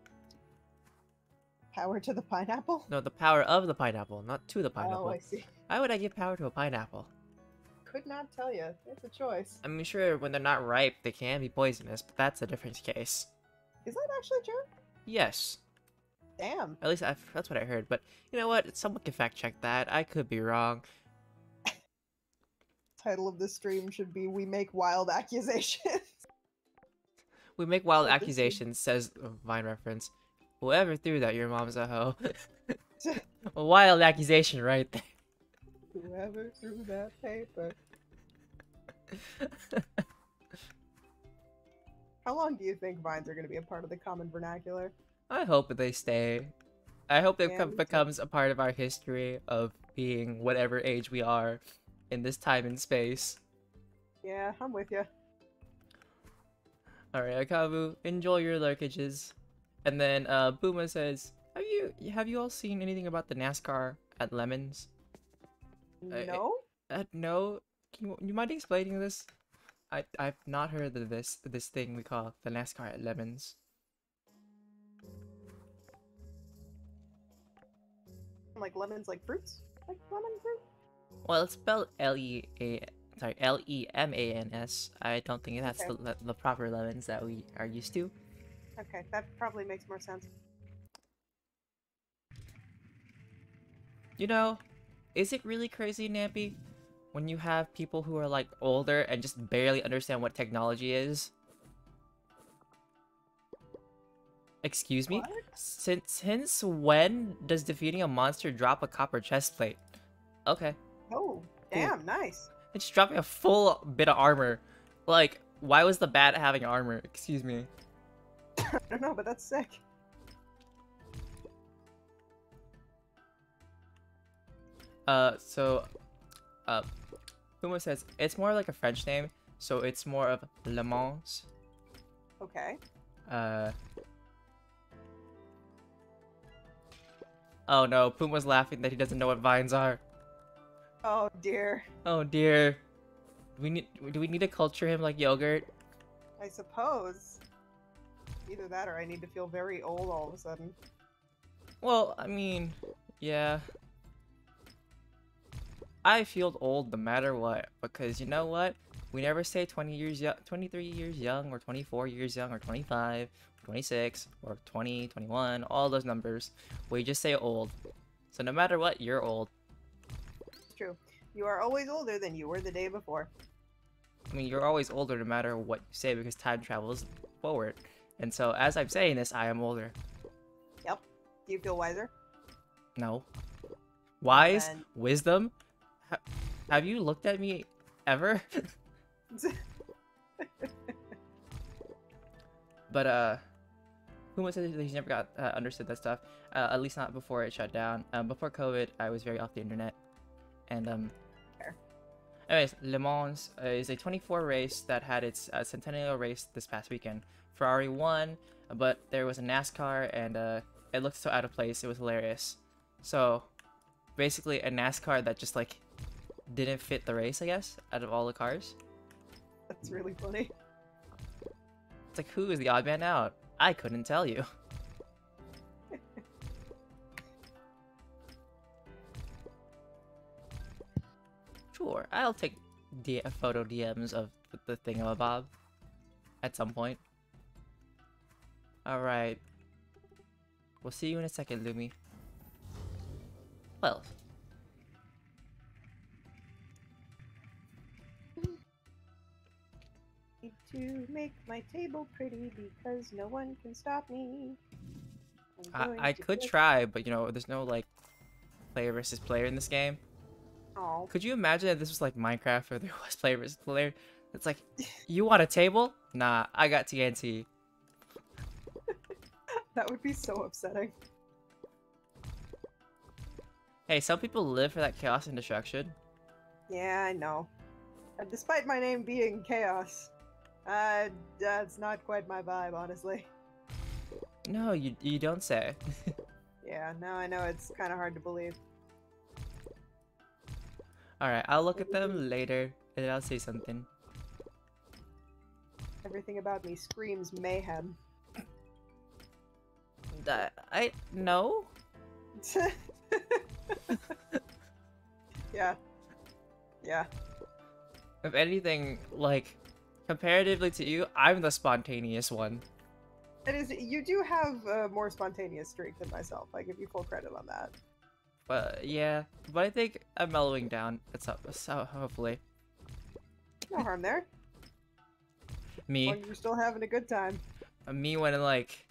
Power to the pineapple? No, the power of the pineapple, not to the Oh, pineapple. I see. Why would I give power to a pineapple? Could not tell you. It's a choice. I mean, sure, when they're not ripe, they can be poisonous, but that's a different case. Is that actually true? Yes. Damn. At least that's what I heard, but you know what? Someone can fact check that. I could be wrong. Title of this stream should be We Make Wild Accusations. We make wild But this accusations, says Vine reference. Whoever threw that, your mom's a hoe. A wild accusation right there. Whoever threw that paper. How long do you think vines are going to be a part of the common vernacular? I hope they stay. I hope it Yeah, me too. becomes a part of our history of being whatever age we are in this time and space. Yeah, I'm with you. Alright, Akavu, enjoy your lurkages. And then Booma says, have you all seen anything about the NASCAR at Lemons? No? No? Can you mind explaining this? I've not heard of this thing we call the NASCAR at Lemons. Like lemons, like fruits? Like lemon fruit? Well, it's spelled Lemans. I don't think that's Okay. the proper lemons that we are used to. Okay, that probably makes more sense. You know, is it really crazy, Nampy, when you have people who are like older and just barely understand what technology is? Excuse me? What? Since when does defeating a monster drop a copper chest plate? Okay. Oh, damn, nice. It's dropping a full bit of armor. Like, why was the bat having armor? Excuse me. I don't know, but that's sick. Puma says, it's more like a French name, so it's more of Le Mans. Okay. Oh no, Puma's laughing that he doesn't know what vines are. Oh dear. Oh dear. Do we need to culture him like yogurt? I suppose. Either that or I need to feel very old all of a sudden. Well, I mean, yeah. I feel old no matter what, because you know what? We never say 20 years young, 23 years young, or 24 years young, or 25, 26, or 20, 21, all those numbers. We just say old. So no matter what, you're old. It's true. You are always older than you were the day before. I mean, you're always older no matter what you say, because time travels forward. And so as I'm saying this, I am older. Yep. Do you feel wiser? No. Wise? Then- Wisdom? Have you looked at me ever? But Puma said that he's never got understood that stuff. At least not before it shut down. Before COVID, I was very off the internet. And Fair. anyways, Le Mans is a 24 race that had its centennial race this past weekend. Ferrari won, but there was a NASCAR, and it looked so out of place. It was hilarious. So basically, a NASCAR that just like didn't fit the race, I guess, out of all the cars. That's really funny. It's like, who is the odd man out? I couldn't tell you. Sure, I'll take photo DMs of the thingamabob at some point. Alright. We'll see you in a second, Lumi. Well. Need to make my table pretty because no one can stop me. I could try, but you know, there's no like player versus player in this game. Oh. Could you imagine if this was like Minecraft where there was player versus player? It's like, you want a table? Nah, I got TNT. That would be so upsetting. Hey, some people live for that chaos and destruction. Yeah, I know. Despite my name being Chaos, that's not quite my vibe, honestly. No, you don't say. Yeah, now I know it's kind of hard to believe. Alright, I'll look at them later, and then I'll say something. Everything about me screams mayhem. No? Yeah. Yeah. If anything, like, comparatively to you, I'm the spontaneous one. It is. You do have a more spontaneous streak than myself. I give you full credit on that. But yeah, but I think I'm mellowing down. It's up, so hopefully. No harm there. Me, When you're still having a good time. me when like,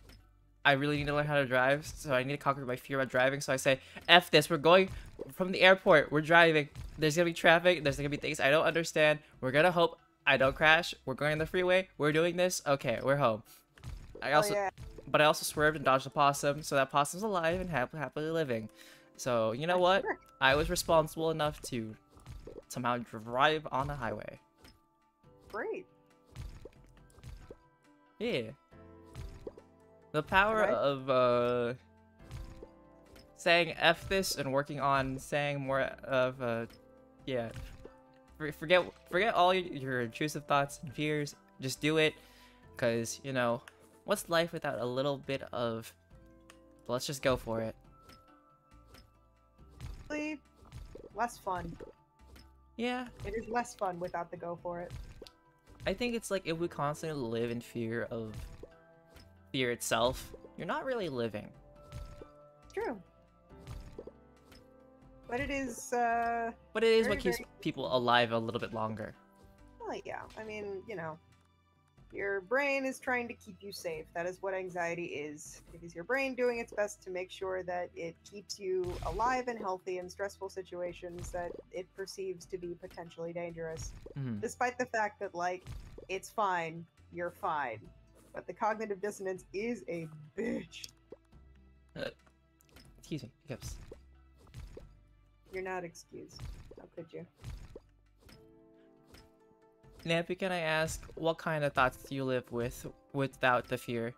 I really need to learn how to drive, so I need to conquer my fear about driving. So I say, F this. We're going from the airport. We're driving. There's gonna be traffic. There's gonna be things I don't understand. We're gonna hope I don't crash. We're going on the freeway. We're doing this. Okay, we're home. But I also swerved and dodged a possum, so that possum's alive and happily living. So, you know what? I was responsible enough to somehow drive on the highway. Great. Yeah. The power of, saying F this and working on saying more of, yeah. Forget all your intrusive thoughts and fears. Just do it. Because, you know, what's life without a little bit of, let's just go for it. Less fun. Yeah. It is less fun without the go for it. I think it's like if we constantly live in fear of fear itself, you're not really living. True. But it is, But it is what keeps people alive a little bit longer. Well, yeah. I mean, you know, your brain is trying to keep you safe. That is what anxiety is. It is your brain doing its best to make sure that it keeps you alive and healthy in stressful situations that it perceives to be potentially dangerous. Mm-hmm. Despite the fact that, like, it's fine, you're fine. But the cognitive dissonance is a bitch. Excuse me, hiccups. You're not excused. How could you? Nappy, can I ask, what kind of thoughts do you live with without the fear?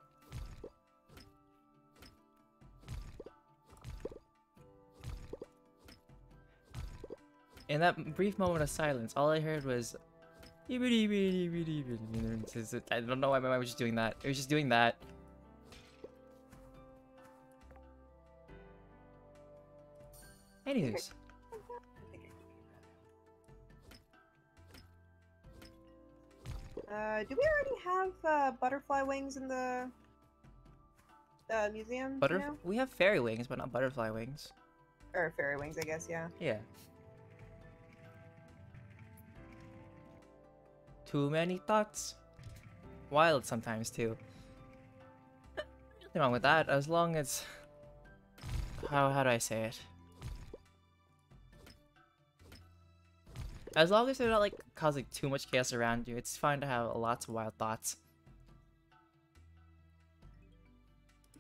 In that brief moment of silence, all I heard was... I don't know why my mind was just doing that. It was just doing that. Anyways. Do we already have butterfly wings in the museum? We have fairy wings, but not butterfly wings. Or fairy wings, I guess, yeah. Yeah. Too many thoughts. Wild sometimes too. Nothing wrong with that, as long as... How do I say it? As long as they're not like causing too much chaos around you, it's fine to have lots of wild thoughts.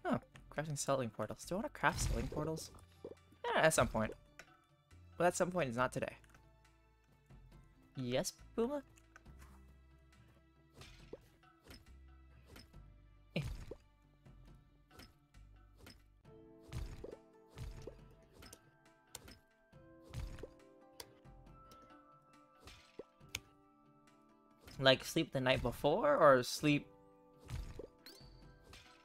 Oh, crafting selling portals. Do I want to craft selling portals? Yeah, at some point. But at some point, it's not today. Yes, Booma? Like sleep the night before or sleep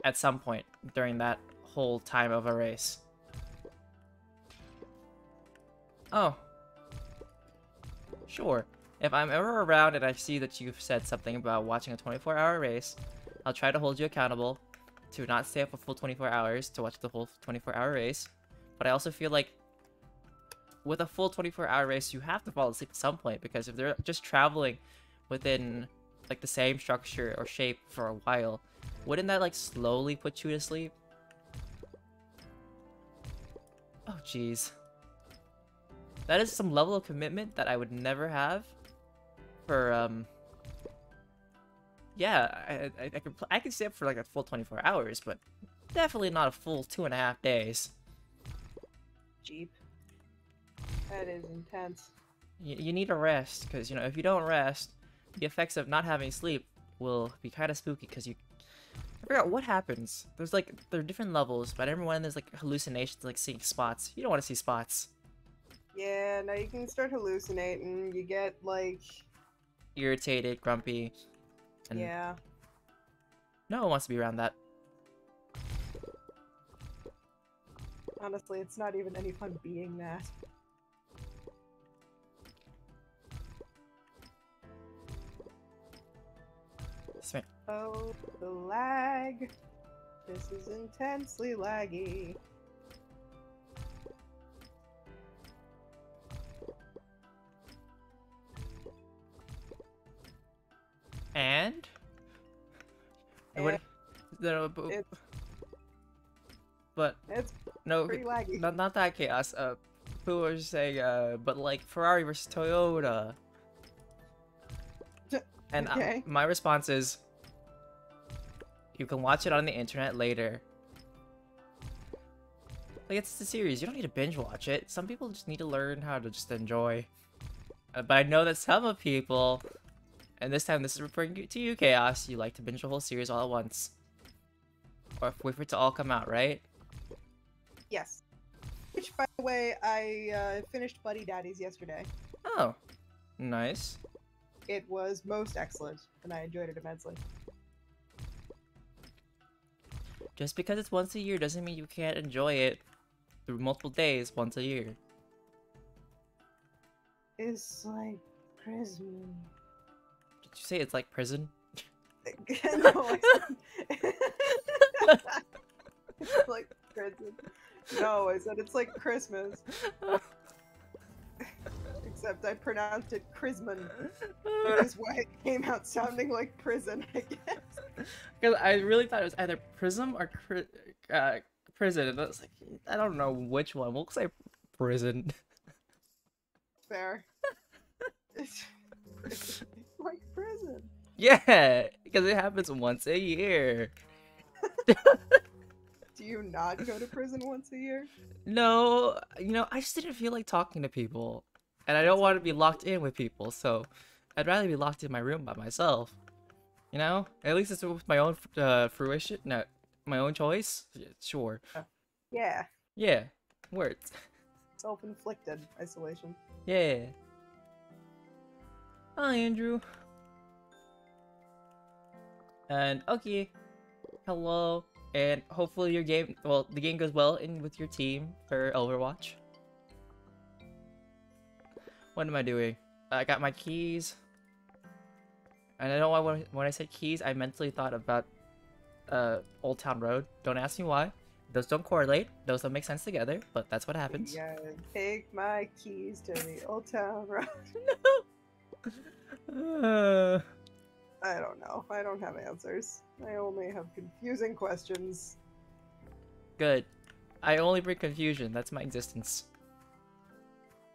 at some point during that whole time of a race? Oh, sure. If I'm ever around and I see that you've said something about watching a 24-hour race, I'll try to hold you accountable to not stay up a full 24 hours to watch the whole 24-hour race. But I also feel like with a full 24-hour race, you have to fall asleep at some point, because if they're just traveling within like the same structure or shape for a while, wouldn't that like slowly put you to sleep? Oh jeez. That is some level of commitment that I would never have for yeah, I could stay up for like a full 24 hours, but definitely not a full 2.5 days. Jeep. That is intense. You need a rest, because you know, if you don't rest, the effects of not having sleep will be kind of spooky, because I forgot what happens. There are different levels, but every one there's like hallucinations, like seeing spots. You don't want to see spots. Yeah, no, you can start hallucinating. You get like Irritated, grumpy, and yeah. no one wants to be around that. Honestly, it's not even any fun being that. Sweet. Oh, the lag. This is intensely laggy. And? No, but It's no, pretty laggy. not that chaos. Who was saying, but like Ferrari versus Toyota. And Okay. my response is, you can watch it on the internet later. Like, it's the series. You don't need to binge watch it. Some people just need to learn how to just enjoy. But I know that some of people, and this time this is referring to you, Chaos, you like to binge the whole series all at once. Or wait for it to all come out, right? Yes. Which, by the way, I finished Buddy Daddies yesterday. Oh, nice. It was most excellent, and I enjoyed it immensely. Just because it's once a year doesn't mean you can't enjoy it through multiple days once a year. It's like prison. Did you say it's like prison? No, I said... It's like prison. No, I said it's like Christmas. Except I pronounced it Chrisman. Which is why it came out sounding like prison, I guess. Because I really thought it was either prism or prison. And I was like, I don't know which one. We'll say prison. Fair. It's like prison. Yeah, because it happens once a year. Do you not go to prison once a year? No, you know, I just didn't feel like talking to people. And I don't want to be locked in with people, so I'd rather be locked in my room by myself. You know? At least it's with my own fruition. No, my own choice. Yeah, sure. Yeah. Yeah. Words. Self-inflicted isolation. Yeah. Hi, Andrew. And okay. Hello. And hopefully your game, well, the game goes well in with your team for Overwatch. What am I doing? I got my keys. And I know why when I said keys, I mentally thought about Old Town Road. Don't ask me why. Those don't correlate. Those don't make sense together, but that's what happens. Yeah, take my keys to the Old Town Road. No! I don't know. I don't have answers. I only have confusing questions. Good. I only bring confusion. That's my existence.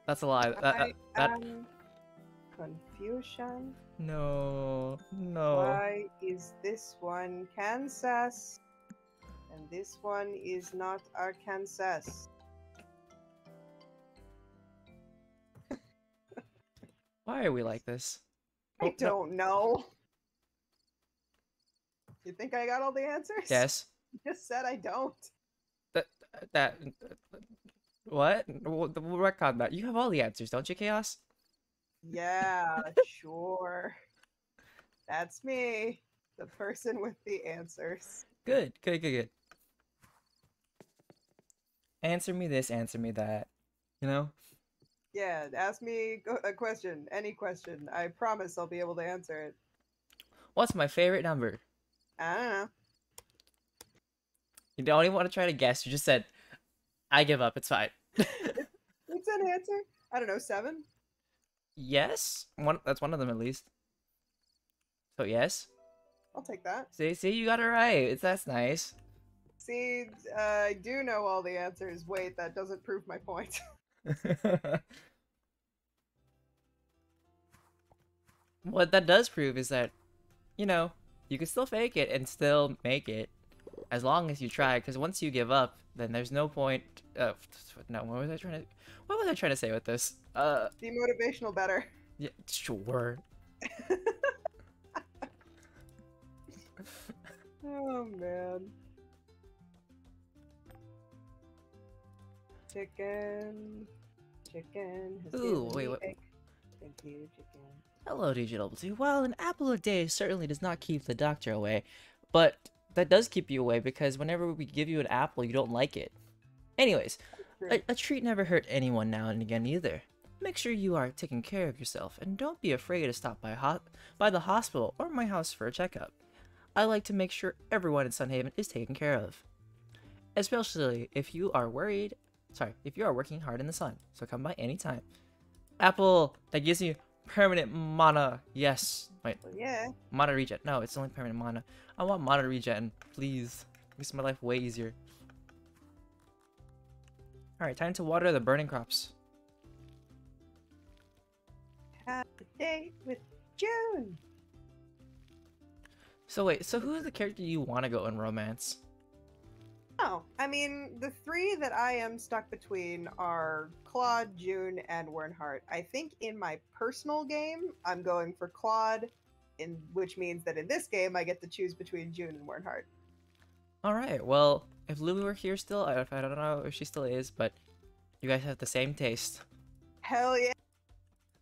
That's a lie. Confusion? No. No. Why is this one Kansas? And this one is not Arkansas. Why are we like this? I don't know. You think I got all the answers? Yes. You just said I don't. What? We'll retcon that. You have all the answers, don't you, Chaos? Yeah, sure. That's me, the person with the answers. Good, good, good, good. Answer me this, answer me that. You know? Yeah, ask me a question, any question. I promise I'll be able to answer it. What's my favorite number? I don't know. You don't even want to try to guess. You just said, I give up. It's fine. It's an answer. I don't know, 7? Yes? That's one of them at least. So yes. I'll take that. See, you got it right. That's nice. See, I do know all the answers. Wait, that doesn't prove my point. What that does prove is that, you know, you can still fake it and still make it as long as you try. Because once you give up, then there's no point. No, what was I trying to say with this? Demotivational better. Yeah, sure. Oh man. Chicken. Chicken. Has Ooh, given wait, me what? egg. Thank you, chicken. Hello, DjDoubleT. Well, an apple a day certainly does not keep the doctor away, but that does keep you away because whenever we give you an apple, you don't like it. Anyways, a treat never hurt anyone now and again either. Make sure you are taking care of yourself and don't be afraid to stop by the hospital or my house for a checkup. I like to make sure everyone in Sunhaven is taken care of. Especially if you are working hard in the sun, so come by anytime. Apple that gives you permanent mana. Yes. Wait. Yeah. Mana regen. No, it's only permanent mana. I want mana regen, please. Makes my life way easier. Alright, time to water the burning crops. Have a date with June. So wait, so who's the character you want to go in romance? Oh, I mean, the 3 that I am stuck between are Claude, June, and Wernhardt. I think in my personal game, I'm going for Claude, which means that in this game, I get to choose between June and Wernhardt. Alright, well, if Lumi were here still, I don't know if she still is, but you guys have the same taste. Hell yeah.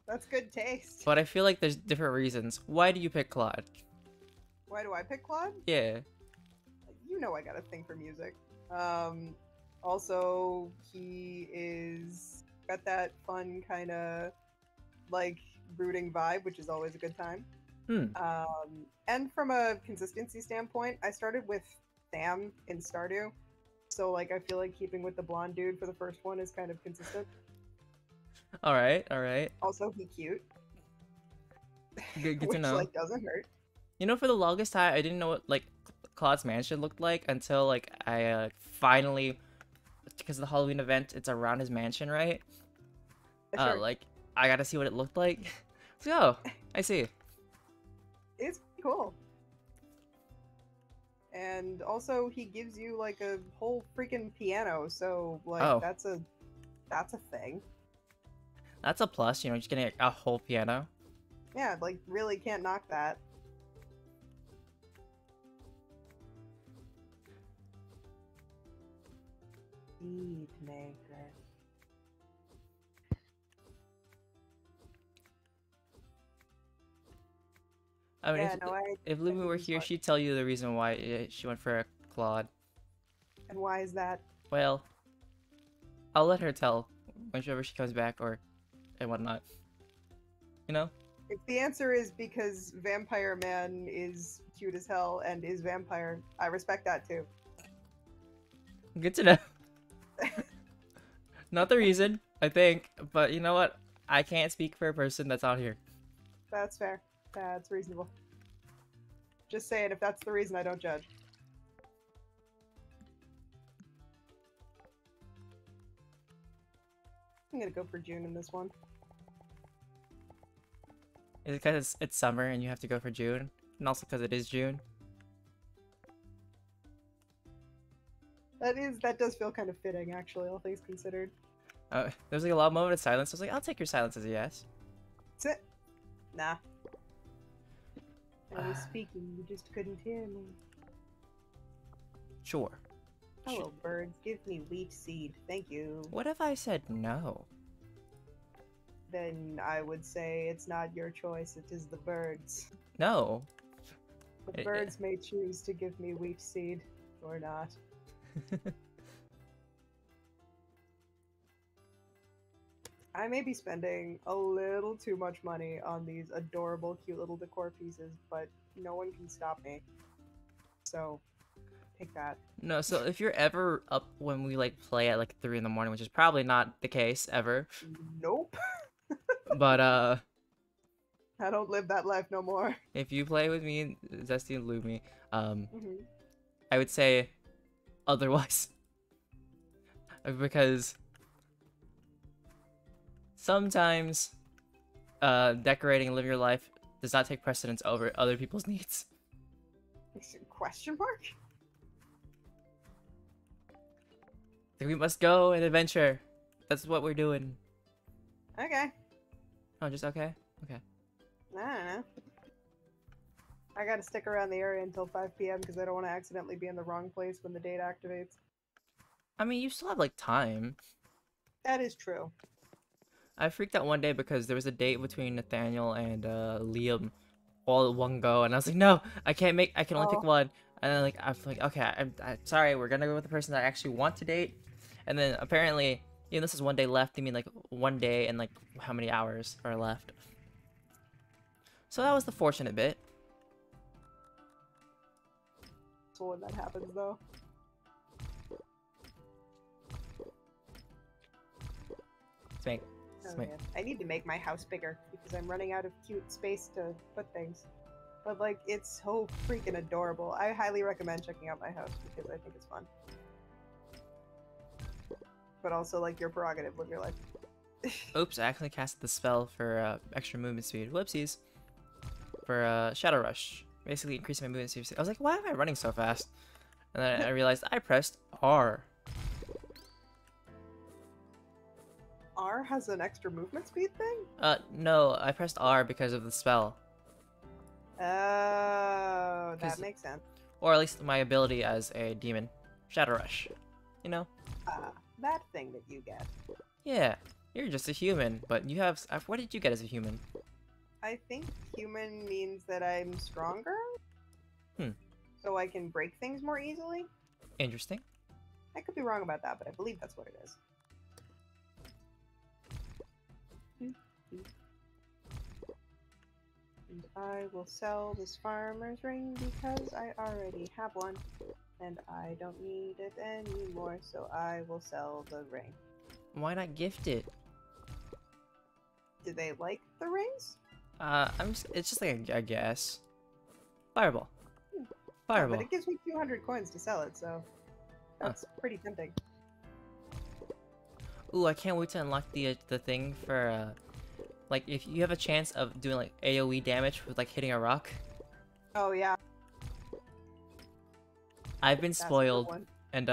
That's good taste. But I feel like there's different reasons. Why do you pick Claude? Why do I pick Claude? Yeah. You know I got a thing for music. Also, he is got that fun kind of like brooding vibe, which is always a good time. And from a consistency standpoint, I started with Sam in Stardew, so like I feel like keeping with the blonde dude for the first one is kind of consistent. Alright, alright. Also, he cute. Good to which, know. like, doesn't hurt. You know, for the longest time, I didn't know what, like, Claude's mansion looked like until, like, I, finally, because of the Halloween event, it's around his mansion, right? Sure. Like, I got to see what it looked like. So, oh, I see. It's cool. And also, he gives you, like, a whole freaking piano, so, like, Oh. that's a thing. That's a plus, you know, just getting a whole piano. Yeah, like, really can't knock that. Seed maker. I mean, Yeah, if Lumi were here, she'd tell you the reason why she went for a Claude. And why is that? Well, I'll let her tell whenever she comes back and whatnot. You know? If the answer is because Vampire Man is cute as hell and is vampire, I respect that too. Good to know. Not the reason, I think, but you know what? I can't speak for a person that's out here. That's fair. That's reasonable. Just saying, if that's the reason, I don't judge. I'm gonna go for June in this one. Is it because it's summer and you have to go for June? And also because it is June? That does feel kind of fitting, actually, all things considered. There was like a long moment of silence. I was like, I'll take your silence as a yes. That's it. Nah. I was speaking, you just couldn't hear me. Sure. Hello, birds. Give me wheat seed. Thank you. What if I said no? Then I would say it's not your choice, it is the birds. No. The birds may choose to give me wheat seed or not. I may be spending a little too much money on these adorable, cute little decor pieces, but no one can stop me. So, take that. No, so if you're ever up when we like play at like 3 in the morning, which is probably not the case ever, Nope. but I don't live that life no more. if you play with me, Zesty and Lumi, Mhm. I would say otherwise. Because sometimes decorating and living your life does not take precedence over other people's needs. Question mark? Like, we must go and adventure. That's what we're doing. Okay. Oh, just okay? Okay. I don't know. I gotta stick around the area until 5 p.m. because I don't want to accidentally be in the wrong place when the date activates. I mean, you still have like time. That is true. I freaked out one day because there was a date between Nathaniel and Liam all at one go, and I was like, no, I can only pick one. And then like I'm like, okay, I'm sorry, we're gonna go with the person that I actually want to date. And then apparently, you know, this is one day left. I mean, like 1 day and like how many hours are left. So that was the fortunate bit. So when that happens, though. Spank. Oh, man. I need to make my house bigger because I'm running out of cute space to put things. But like, it's so freaking adorable. I highly recommend checking out my house because I think it's fun. But also, like, your prerogative, live your life. Oops, I actually casted the spell for extra movement speed. Whoopsies. For Shadow Rush. Basically increasing my movement speed. I was like, why am I running so fast? And then I realized I pressed R. R has an extra movement speed thing? No, I pressed R because of the spell. Oh, that makes sense. Or at least my ability as a demon. Shadow Rush. You know? That thing that you get. Yeah, you're just a human, but you have... What did you get as a human? I think human means that I'm stronger? Hmm. So I can break things more easily? Interesting. I could be wrong about that, but I believe that's what it is. And I will sell this farmer's ring because I already have one. And I don't need it anymore, so I will sell the ring. Why not gift it? Do they like the rings? It's just like a guess. Fireball. Fireball. Yeah, but it gives me 200 coins to sell it, so that's pretty tempting. Ooh, I can't wait to unlock the thing for like if you have a chance of doing like AoE damage with like hitting a rock. Oh yeah. I've been spoiled, and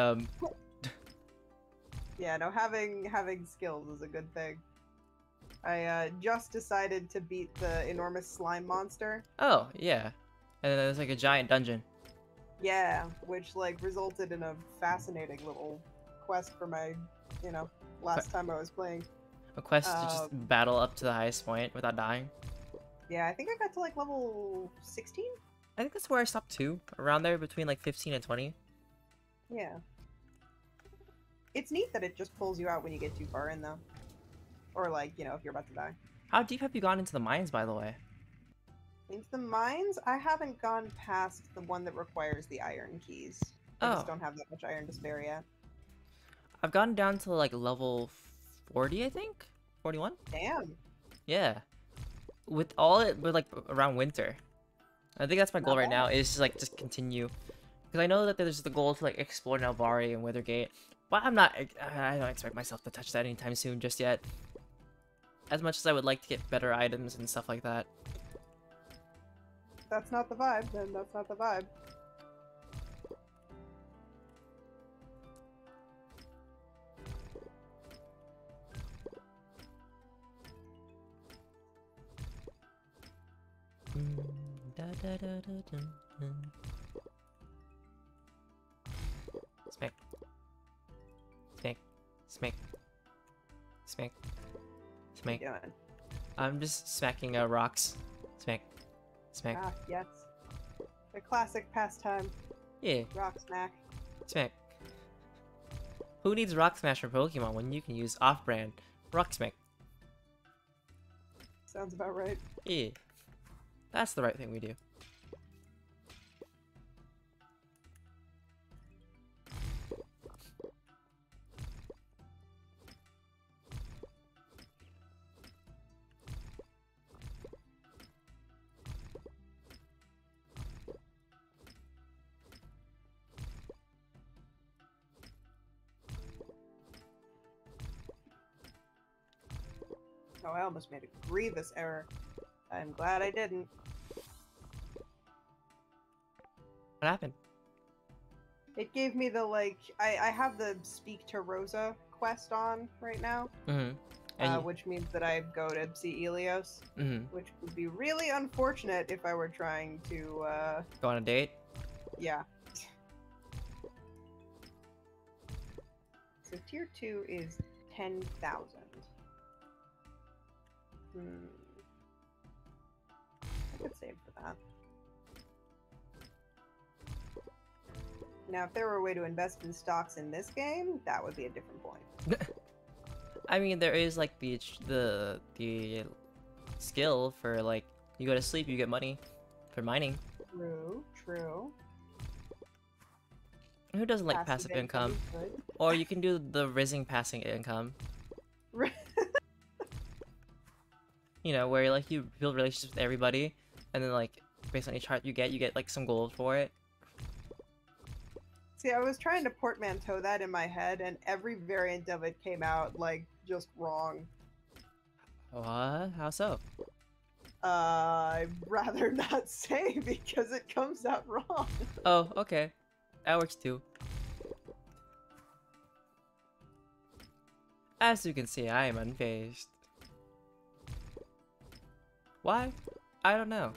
yeah, no, having skills is a good thing. I just decided to beat the enormous slime monster. Oh yeah, and then there's like a giant dungeon. Yeah, which like resulted in a fascinating little quest for my, you know, last time I was playing. A quest to just battle up to the highest point without dying. Yeah, I think I got to like level 16? I think that's where I stopped too, around there between like 15 and 20. Yeah. It's neat that it just pulls you out when you get too far in though. Or like, you know, if you're about to die. How deep have you gone into the mines, by the way? Into the mines? I haven't gone past the one that requires the iron keys. I just don't have that much iron to spare yet. I've gone down to like level 40, I think? 41? Damn. Yeah. With all it, with like around winter. I think that's my goal right now, is just like just continue. Because I know that there's the goal to like explore Nalvari and Withergate. But I don't expect myself to touch that anytime soon just yet. As much as I would like to get better items and stuff like that. That's not the vibe, then that's not the vibe. Smack. Smack. Smack. Smack. Smack. What are you doing? I'm just smacking rocks. Smack. Smack. Ah, yes. The classic pastime. Yeah, Rock smack. smack. Who needs Rock Smash for Pokemon when you can use off-brand Rock Smack? Sounds about right. Yeah, that's the right thing we do. Oh, I almost made a grievous error. I'm glad I didn't. What happened? It gave me the, like, I have the Speak to Rosa quest on right now, Mm-hmm. And which means that I go to see Elios, mm-hmm. which would be really unfortunate if I were trying to, Go on a date? yeah. So tier 2 is 10,000. I could save for that. Now, if there were a way to invest in stocks in this game, that would be a different point. I mean, there is like the skill for like you go to sleep, you get money for mining. True, true. Who doesn't like passive income? is good. Or you can do the rising passive income. You know, where like you build relationships with everybody, and then like based on each heart you get like some gold for it. See, I was trying to portmanteau that in my head, and every variant of it came out, like, just wrong. What? How so? I'd rather not say because it comes out wrong. Oh, okay. That works too. As you can see, I am unfazed. Why? I don't know.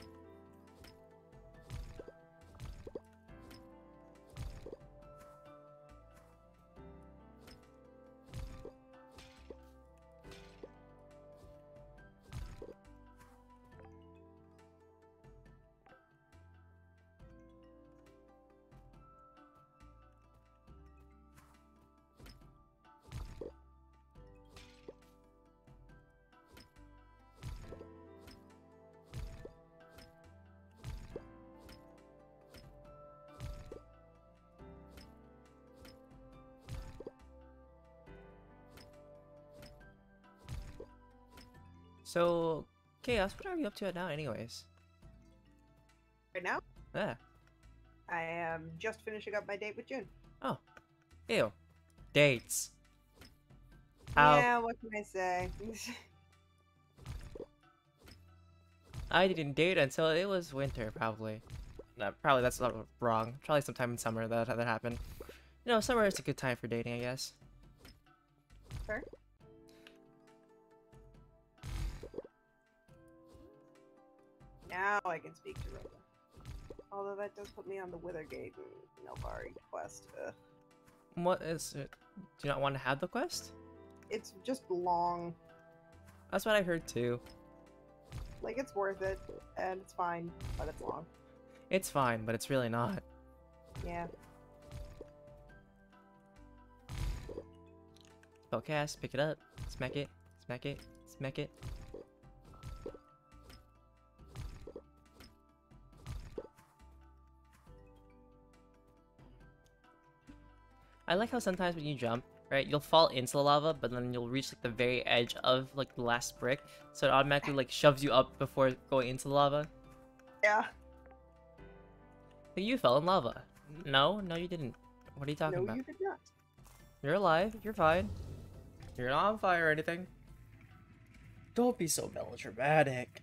So, Chaos, what are you up to now anyways? Right now, Yeah. I am just finishing up my date with June. Oh. Ew. Dates. How? Yeah, what can I say? I didn't date until it was winter, probably. No, probably that's not wrong. Probably sometime in summer that happened. You know, summer is a good time for dating, I guess. Fair. Now I can speak to Rosa. Although that does put me on the Withergate and Nelvari quest. What is it? Do you not want to have the quest? It's just long. That's what I heard too. Like, it's worth it, and it's fine, but it's long. It's fine, but it's really not. Yeah. Spellcast, pick it up. Smack it. Smack it. Smack it. I like how sometimes when you jump, right, you'll fall into the lava, but then you'll reach like the very edge of like the last brick, so it automatically like shoves you up before going into the lava. Yeah. Like, you fell in lava. No, you didn't. What are you talking No, about? you did not. You're alive. You're fine. You're not on fire or anything. Don't be so melodramatic.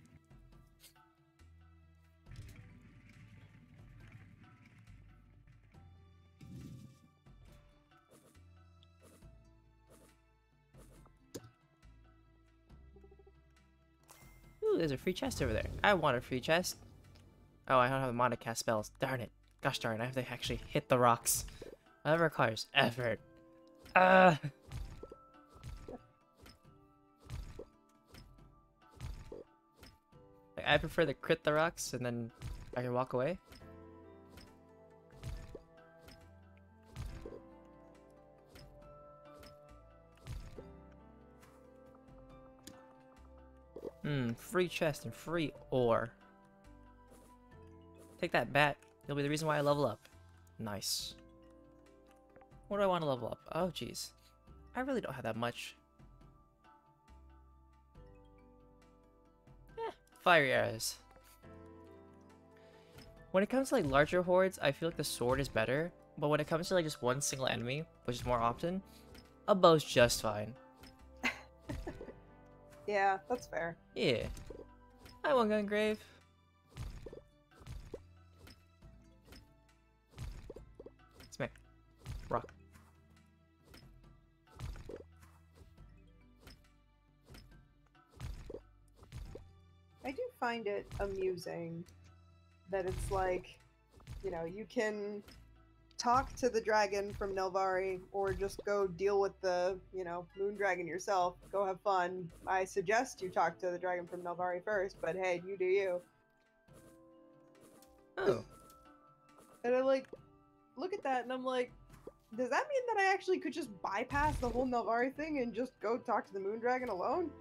Ooh, there's a free chest over there. I want a free chest. Oh, I don't have the mana cast spells. Darn it. Gosh darn, I have to actually hit the rocks. That requires effort. I prefer to crit the rocks and then I can walk away. Free chest and free ore. Take that bat. It'll be the reason why I level up. Nice. What do I want to level up? Oh, jeez. I really don't have that much. Fire arrows. When it comes to like larger hordes, I feel like the sword is better. But when it comes to like just one single enemy, which is more often, a bow's just fine. Yeah, that's fair. Yeah. I want gun grave. Smack. Rock. I do find it amusing that it's like, you know, you can talk to the dragon from Nelvari or just go deal with the, you know, moon dragon yourself. Go have fun. I suggest you talk to the dragon from Nelvari first, but hey, you do you. Oh. And I like look at that and I'm like, does that mean that I actually could just bypass the whole Nelvari thing and just go talk to the moon dragon alone?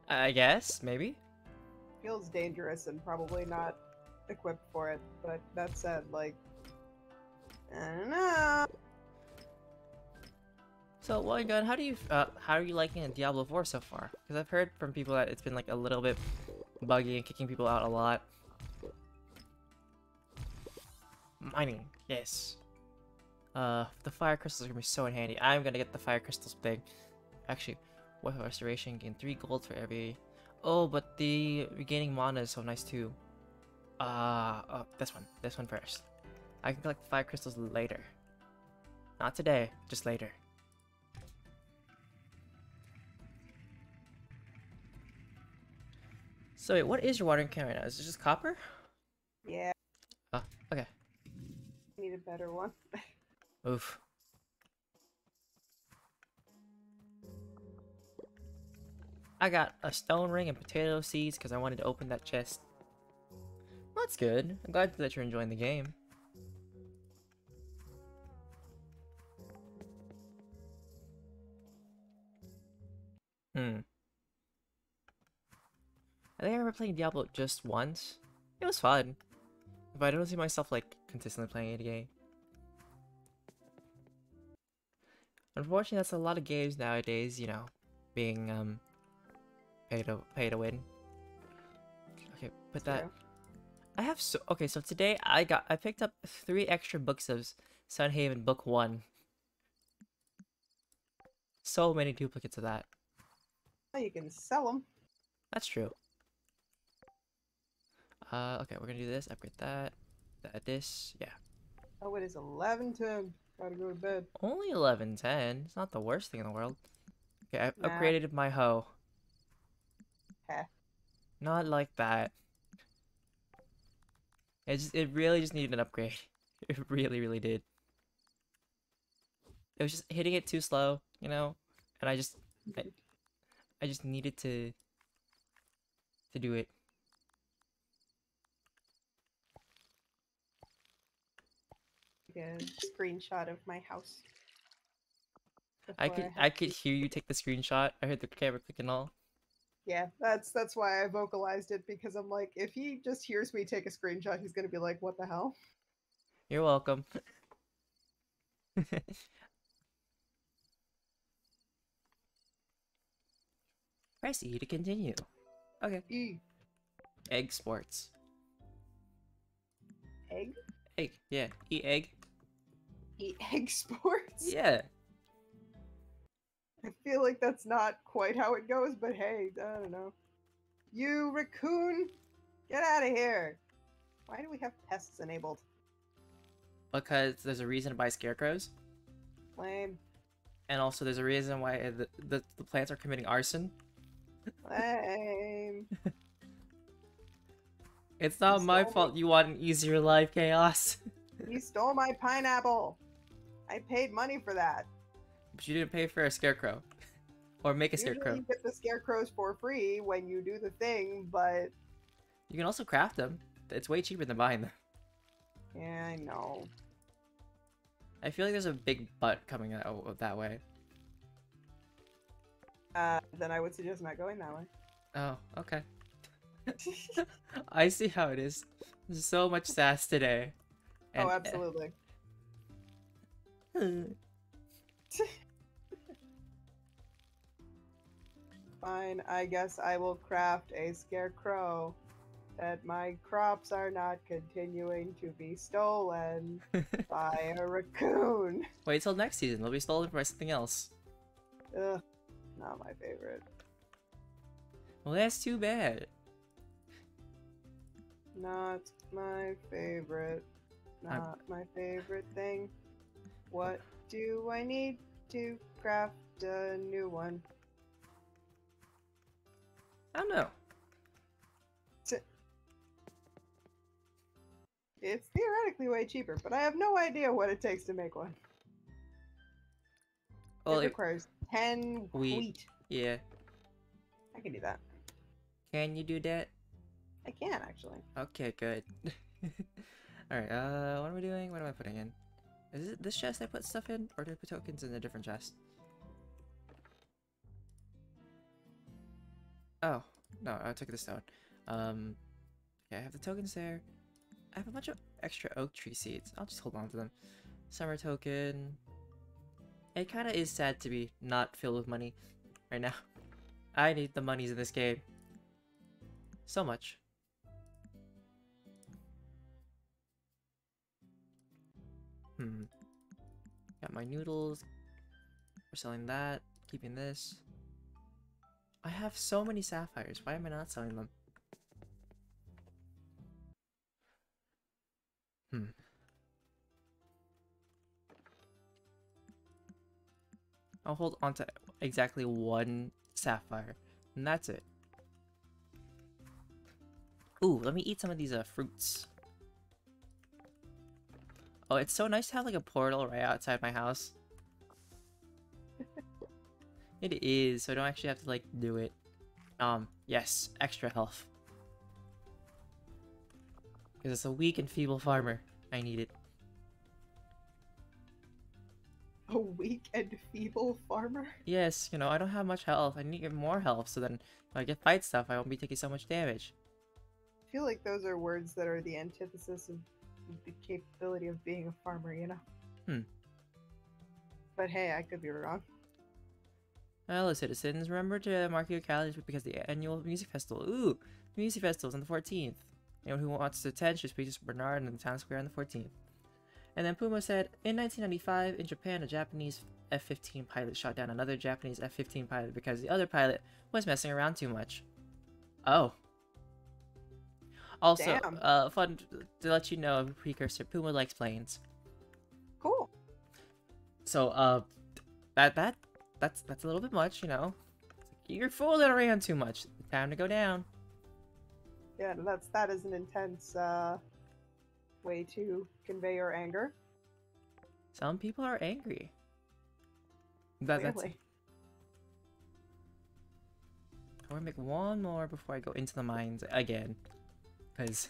I guess, maybe. Feels dangerous and probably not equipped for it, but that said, like, I don't know. So, well, Gun, how are you liking Diablo 4 so far? Because I've heard from people that it's been like a little bit buggy and kicking people out a lot. Mining, yes. The fire crystals are gonna be so handy. I'm gonna get the fire crystals thing. Actually, weapon restoration, gain 3 gold for every. Oh, but the regaining mana is so nice too. Oh, this one first. I can collect the fire crystals later. Not today, just later. So wait, what is your watering can right now? Is it just copper? Yeah, Oh, okay. need a better one. Oof. I got a stone ring and potato seeds because I wanted to open that chest. Well, that's good. I'm glad that you're enjoying the game. I think I remember playing Diablo just once. It was fun. But I don't see myself like consistently playing it again. Unfortunately, that's a lot of games nowadays, you know, being pay to win. Okay, put that. True. I have okay, so today I picked up 3 extra books of Sunhaven Book 1. So many duplicates of that. Well, you can sell them. That's true. Okay, we're gonna do this, upgrade that, this, yeah. Oh, it is 11:10. Gotta go to bed. Only 11:10. It's not the worst thing in the world. Okay, I've Nah. upgraded my hoe. Heh. Not like that. It really just needed an upgrade. It really did. It was just hitting it too slow, you know, and I just needed to do it. Take a screenshot of my house. I could hear you take the screenshot. I heard the camera click and all. Yeah, that's why I vocalized it, because I'm like, if he just hears me take a screenshot, he's gonna be like, what the hell? You're welcome. Press E to continue. Okay. E. Egg sports. Egg? Egg, yeah. Eat egg. Eat egg sports? Yeah. I feel like that's not quite how it goes, but hey, I don't know. You raccoon! Get out of here! Why do we have pests enabled? Because there's a reason to buy scarecrows. Lame. And also there's a reason why the plants are committing arson. Lame. It's not my fault you want an easier life, Chaos. You stole my pineapple! I paid money for that. But you didn't pay for a scarecrow. Or make a Usually scarecrow. you get the scarecrows for free when you do the thing, but... You can also craft them. It's way cheaper than buying them. Yeah, I know. I feel like there's a big butt coming out that way. Then I would suggest not going that way. Oh, okay. I see how it is. There's so much sass today. Oh, And absolutely. Fine, I guess I will craft a scarecrow that my crops are not continuing to be stolen by a raccoon. wait till next season. They'll be stolen by something else. Ugh, not my favorite. Well, that's too bad. Not my favorite. I'm, Not my favorite thing. What do I need to craft a new one? I don't know. It's theoretically way cheaper, but I have no idea what it takes to make one. Well, It requires 10 wheat. Yeah. I can do that. Can you do that? I can, actually. Okay, good. Alright, what am I doing? What am I putting in? Is it this chest I put stuff in? Or do I put tokens in a different chest? Oh, no, I took this down. Yeah, I have the tokens there. I have a bunch of extra oak tree seeds. I'll just hold on to them. Summer token. It kind of is sad to be not filled with money right now. I need the monies in this game. So much. Got my noodles. We're selling that. Keeping this. I have so many sapphires. Why am I not selling them? I'll hold on to exactly one sapphire. And that's it. Ooh, let me eat some of these fruits. Oh, it's so nice to have like a portal right outside my house. It is, so I don't actually have to like do it. Yes, extra health. Because it's a weak and feeble farmer. I need it. A weak and feeble farmer? Yes, you know, I don't have much health. I need to get more health, so then when I get fight stuff, I won't be taking so much damage. I feel like those are words that are the antithesis of the capability of being a farmer, you know? But hey, I could be wrong. Hello, citizens. Remember to mark your calendars because the annual music festival. Ooh, the music festival is on the 14th. Anyone who wants to attend should speak to Bernard in the town square on the 14th. And then Puma said, in 1995, in Japan, a Japanese F-15 pilot shot down another Japanese F-15 pilot because the other pilot was messing around too much. Oh. Also, fun to let you know, precursor, Puma likes planes. Cool. So, that's a little bit much, you know. You're fooling around too much. Time to go down. Yeah, that is an intense way to convey your anger. Some people are angry. Really? I want to make one more before I go into the mines again. Because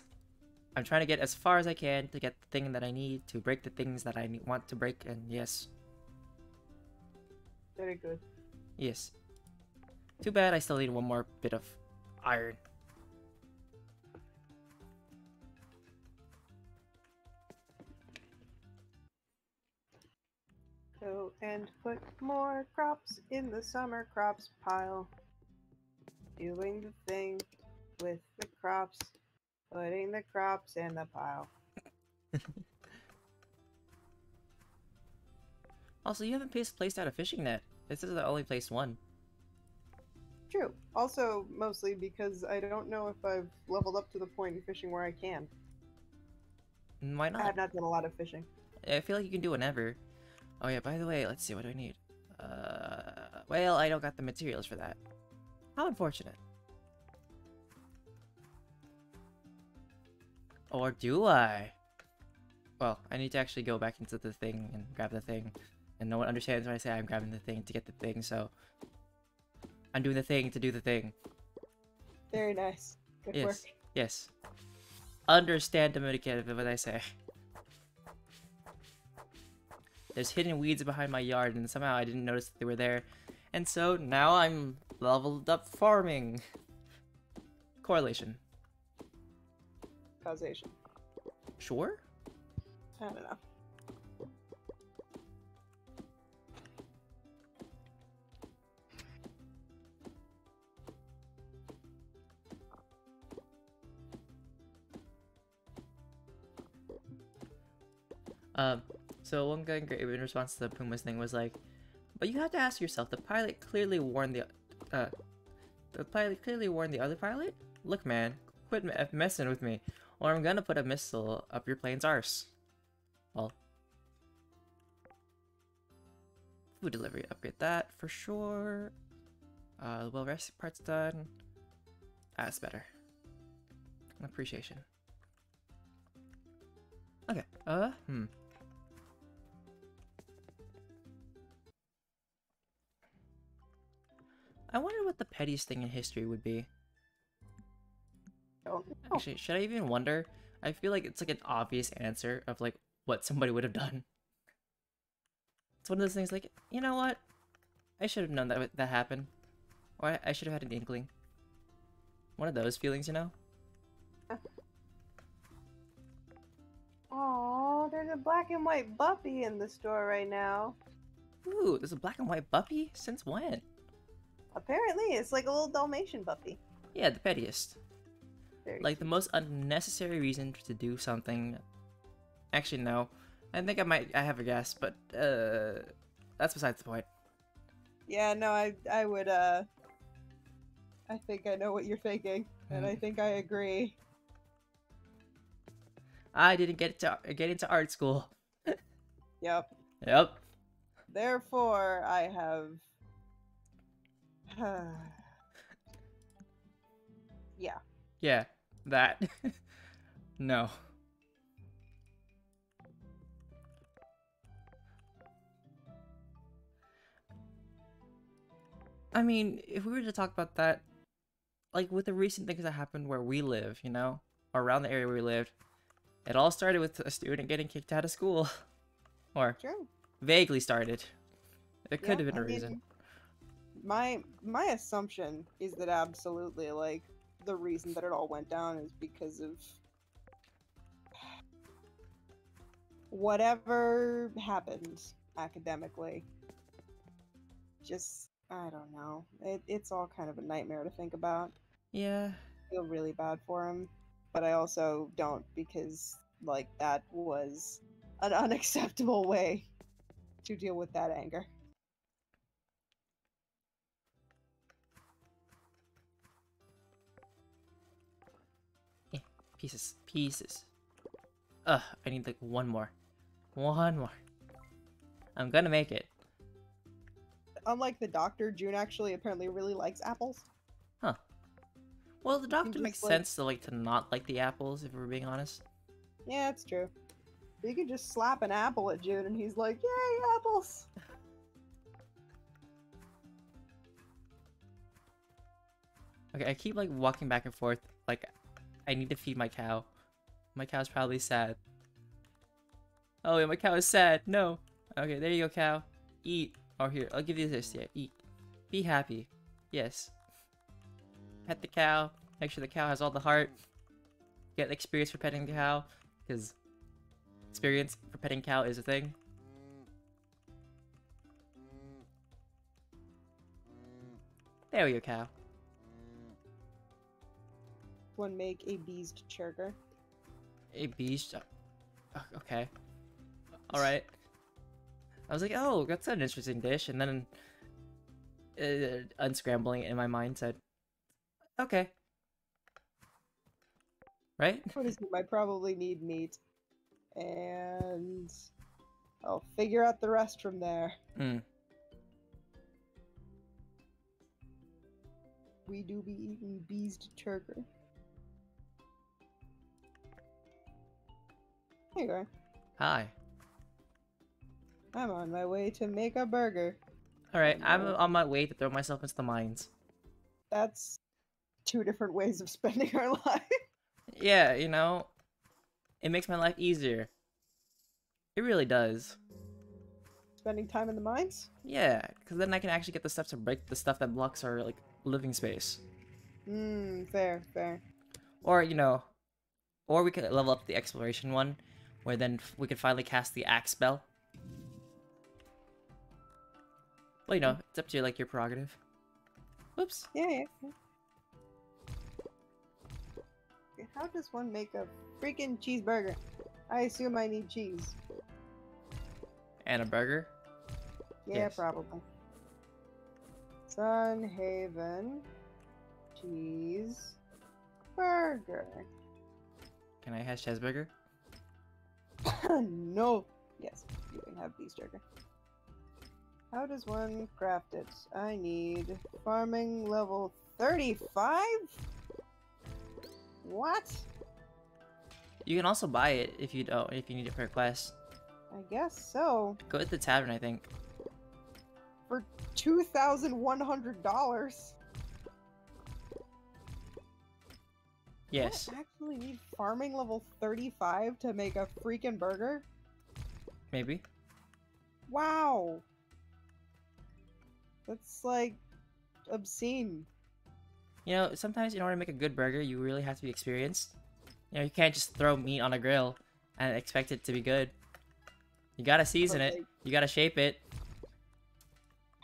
I'm trying to get as far as I can to get the thing that I need to break the things that I want to break, and yes. Very good. Yes. Too bad I still need one more bit of iron. Go and put more crops in the summer crops pile. Doing the thing with the crops. Putting the crops in the pile. Also, you haven't placed out a fishing net. This is the only placed one. True. Also, mostly because I don't know if I've leveled up to the point in fishing where I can. Why not? I have not done a lot of fishing. I feel like you can do whenever. Oh yeah, by the way, let's see, what do I need? Well, I don't got the materials for that. How unfortunate. Or do I? Well, I need to actually go back into the thing and grab the thing. And no one understands when I say I'm grabbing the thing to get the thing, so... I'm doing the thing to do the thing. Very nice. Good work. Yes. Understand the mitigate of what I say. There's hidden weeds behind my yard, and somehow I didn't notice that they were there. And so now I'm leveled up farming. correlation. Causation. Sure? I don't know. So one guy in response to the Puma's thing was like, but you have to ask yourself, the pilot clearly warned the other pilot? Look, man, quit messing with me, or I'm gonna put a missile up your plane's arse. Well, food delivery, upgrade that for sure. Well, rescue part's done. That's better. Appreciation. Okay, I wonder what the pettiest thing in history would be. Oh. Actually, should I even wonder? I feel like it's like an obvious answer of like what somebody would have done. It's one of those things like, you know what? I should have known that happened. Or I should have had an inkling. One of those feelings, you know? Oh, there's a black and white Buppy in the store right now. Ooh, there's a black and white Buppy? Since when? Apparently, it's like a little Dalmatian Buppy. Yeah, the pettiest. Very Like the most unnecessary reason to do something. Actually, no. I think I have a guess, but that's besides the point. Yeah, no, I would, I think I know what you're thinking, and I think I agree. I didn't get into art school. Yep. Yep. Therefore, I have... yeah. Yeah, that. No. I mean, if we were to talk about that, like with the recent things that happened where we live, you know, around the area where we lived, it all started with a student getting kicked out of school. Or True. vaguely started. It could Yeah, have been a I mean, reason. my assumption is that absolutely, like, the reason that it all went down is because of whatever happened academically. Just, I don't know. It's all kind of a nightmare to think about. Yeah. I feel really bad for him, but I also don't, because, like, that was an unacceptable way to deal with that anger. Yeah. Pieces. Ugh, I need like one more. One more. I'm gonna make it. Unlike the doctor, June actually apparently really likes apples. Huh. Well, the doctor just, makes like- sense to not like the apples, if we're being honest. Yeah, it's true. You can just slap an apple at June and he's like, yay, apples! Okay, I keep like walking back and forth. Like, I need to feed my cow. My cow's probably sad. Oh yeah, my cow is sad. No. Okay, there you go, cow. Eat. Or here, I'll give you this. Yeah, eat. Be happy. Yes. Pet the cow. Make sure the cow has all the heart. Get experience for petting the cow, because experience for petting cow is a thing. There we go, cow. One make a beast churger. A beast. Okay. All right. I was like, oh, that's an interesting dish, and then unscrambling it in my mind said, okay. Right? What is it? I probably need meat. And I'll figure out the rest from there. Mm. We do be eating beast churger. There you are. Hi. I'm on my way to make a burger. All right, I'm on my way to throw myself into the mines. That's two different ways of spending our life. Yeah, you know, it makes my life easier. It really does. Spending time in the mines? Yeah, because then I can actually get the stuff to break the stuff that blocks our like living space. Fair, fair. Or, you know, or we could level up the exploration one, where then we could finally cast the axe spell. Well, you know, it's up to you, like, your prerogative. Whoops. Yeah. Okay, how does one make a freaking cheeseburger? I assume I need cheese. And a burger. Yeah, Yes. probably. Sunhaven cheese burger. Can I hash cheeseburger? No. Yes, you can have beef burger. How does one craft it? I need farming level 35? What? You can also buy it if you don't, if you need it for a quest. I guess so. Go to the tavern, I think. For $2,100. Yes. I actually need farming level 35 to make a freaking burger? Maybe. Wow. That's like obscene. You know, sometimes in order to make a good burger, you really have to be experienced. You know, you can't just throw meat on a grill and expect it to be good. You gotta season it. Like, You gotta shape it.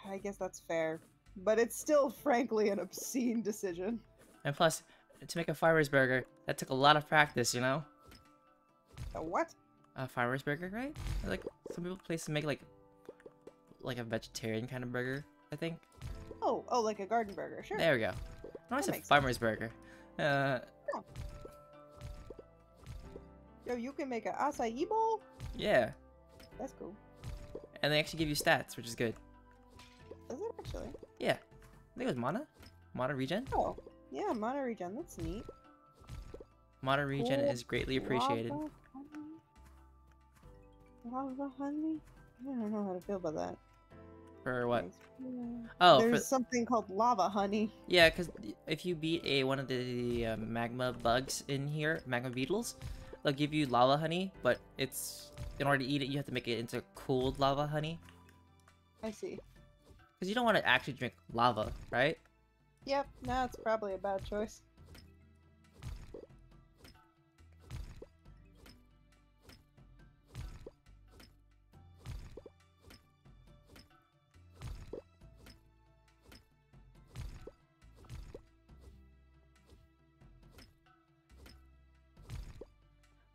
I guess that's fair. But it's still, frankly, an obscene decision. And plus, to make a farmer's burger, that took a lot of practice, you know? A what? A farmer's burger, right? Like, some people places make, like a vegetarian kind of burger, I think. Oh, like a garden burger, sure. There we go. No, I That said makes farmer's burger. Yo, you can make an acai bowl? Yeah. That's cool. And they actually give you stats, which is good. Is it actually? Yeah. I think it was mana? Mana regen? Oh, yeah, mana regen. That's neat. Mana regen Cool. is greatly appreciated. Lava honey? Lava honey? I don't know how to feel about that. For what? Yeah. Oh, There's something called lava honey. yeah, because if you beat one of the magma bugs in here, magma beetles, they'll give you lava honey, but it's in order to eat it, you have to make it into cooled lava honey. I see. Because you don't want to actually drink lava, right? Yep, that's probably a bad choice.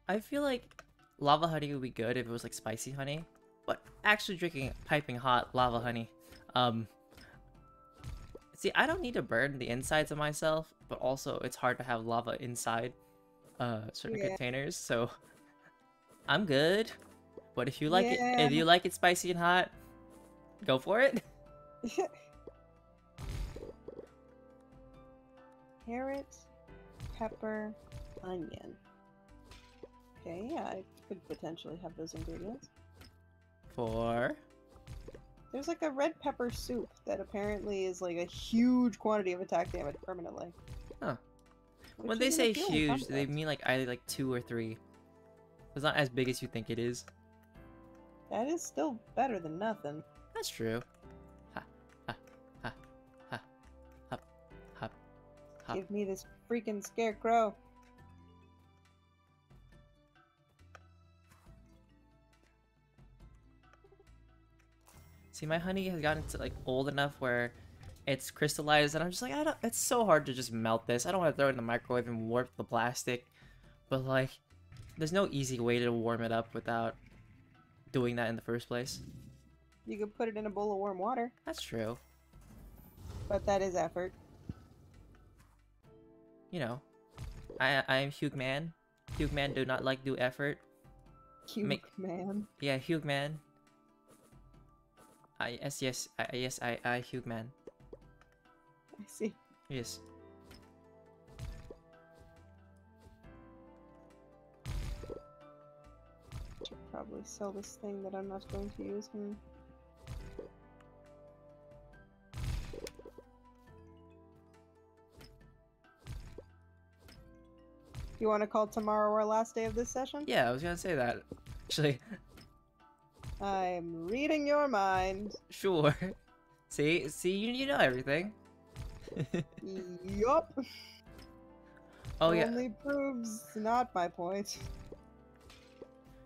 I feel like lava honey would be good if it was like spicy honey, but actually drinking piping hot lava honey, see, I don't need to burn the insides of myself, but also it's hard to have lava inside certain Yeah. containers, so I'm good. But if you like it, Yeah. if you like it spicy and hot, go for it. Carrot, pepper, onion. Okay, yeah, I could potentially have those ingredients. For There's like a red pepper soup that apparently is like a huge quantity of attack damage permanently. Huh. Which When they is an say appealing huge, they concept. mean like either like 2 or 3. It's not as big as you think it is. That is still better than nothing. That's true. Ha ha ha ha hop hop hop. Give me this freaking scarecrow. See, my honey has gotten to like old enough where it's crystallized, and I'm just like, I don't. It's so hard to just melt this. I don't want to throw it in the microwave and warp the plastic, but like, there's no easy way to warm it up without doing that in the first place. You could put it in a bowl of warm water, That's true. but that is effort. You know, I am Hugh Man. Hugh Man do not like do effort. Cute man. Yeah, Hugh Man. I Hugh Man. I see. Yes. Should probably sell this thing that I'm not going to use. You want to call tomorrow our last day of this session? Yeah, I was gonna say that. Actually, I'm reading your mind. sure. See, you know everything. Yup. Oh yeah. Only proves not my point.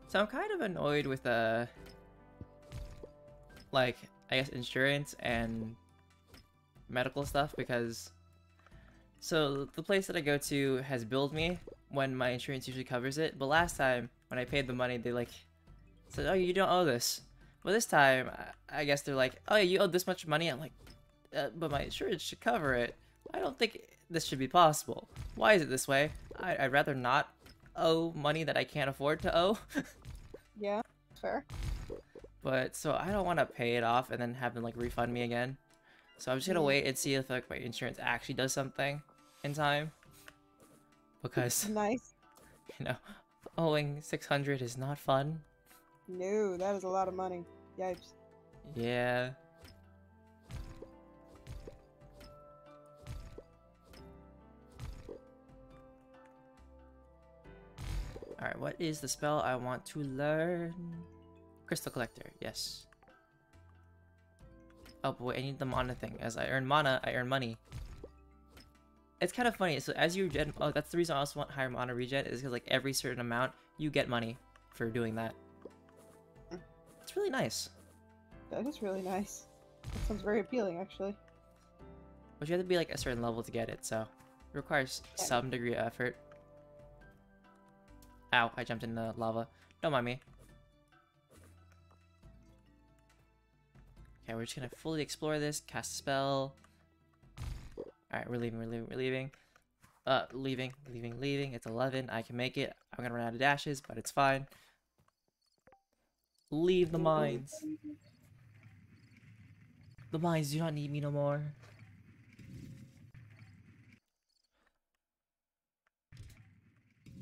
So I'm kind of annoyed with like I guess insurance and medical stuff because so the place that I go to has billed me when my insurance usually covers it, but last time when I paid the money they like said, oh, you don't owe this. But this time I guess they're like, oh yeah, you owe this much money. I'm like, but my insurance should cover it. I don't think this should be possible. Why is it this way? I'd rather not owe money that I can't afford to owe. Yeah, fair. But so I don't want to pay it off and then have them like refund me again. So I'm just gonna wait and see if like my insurance actually does something in time. Because Nice. you know, owing 600 is not fun. No, that is a lot of money. Yipes. Yeah. Alright, what is the spell I want to learn? Crystal Collector, yes. Oh boy, I need the mana thing. As I earn mana, I earn money. It's kind of funny. So as you regen, oh, that's the reason I also want higher mana regen is because like every certain amount you get money for doing that. It's really nice. That is really nice. That sounds very appealing, actually. But you have to be like a certain level to get it, so it requires some degree of effort. Ow, I jumped in the lava. Don't mind me. Okay, we're just gonna fully explore this, cast a spell. Alright, we're leaving. Leaving. It's 11. I can make it. I'm gonna run out of dashes, but it's fine. Leave the mines. The mines do not need me no more.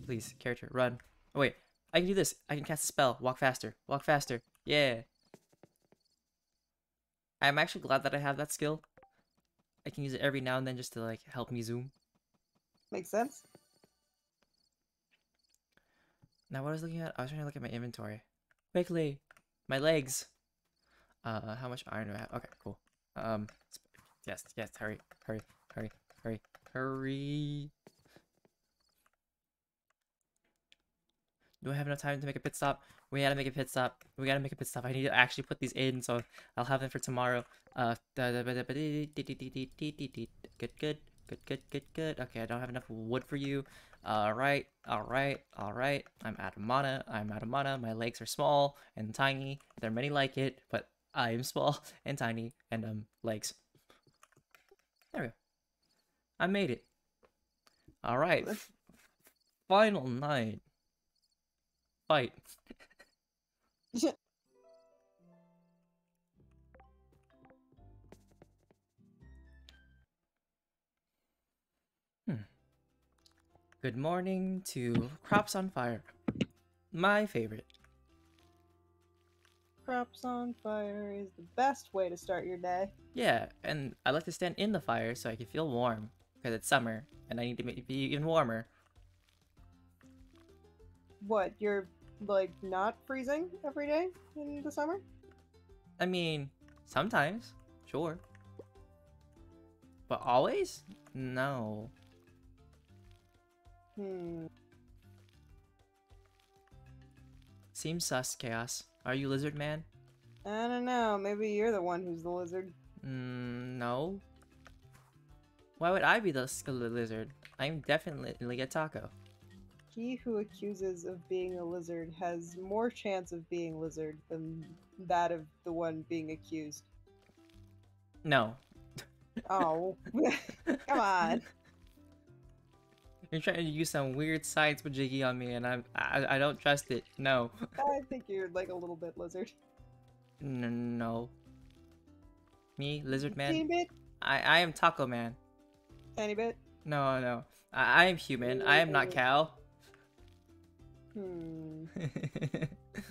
Please, character, run. Oh, wait, I can do this. I can cast a spell. Walk faster. Walk faster. Yeah. I'm actually glad that I have that skill. I can use it every now and then just to, like, help me zoom. Makes sense. Now, what I was looking at, I was trying to look at my inventory. Quickly! My legs! How much iron do I have? Okay, cool. Yes, hurry. Do I have enough time to make a pit stop? We gotta make a pit stop. I need to actually put these in, so I'll have them for tomorrow. Good. Okay, I don't have enough wood for you. Alright. I'm out of mana. My legs are small and tiny. There are many like it, but I am small and tiny and, legs. There we go. I made it. Alright. Final night. Fight. Good morning to Crops on Fire. My favorite. Crops on fire is the best way to start your day. Yeah, and I like to stand in the fire so I can feel warm. Because it's summer, and I need to be even warmer. What, you're, like, not freezing every day in the summer? I mean, sometimes, sure. But always? No. Seems sus, Chaos. Are you Lizard Man? I don't know, maybe you're the one who's the lizard. No. Why would I be the lizard? I'm definitely a taco. He who accuses of being a lizard has more chance of being lizard than that of the one being accused. No. Oh, come on. You're trying to use some weird science majiggy on me, and I don't trust it. No. I think you're like a little bit lizard. No. Me, Lizard Man? Teeny bit? I am Taco Man. Tiny bit? No. I am human. I am not cow.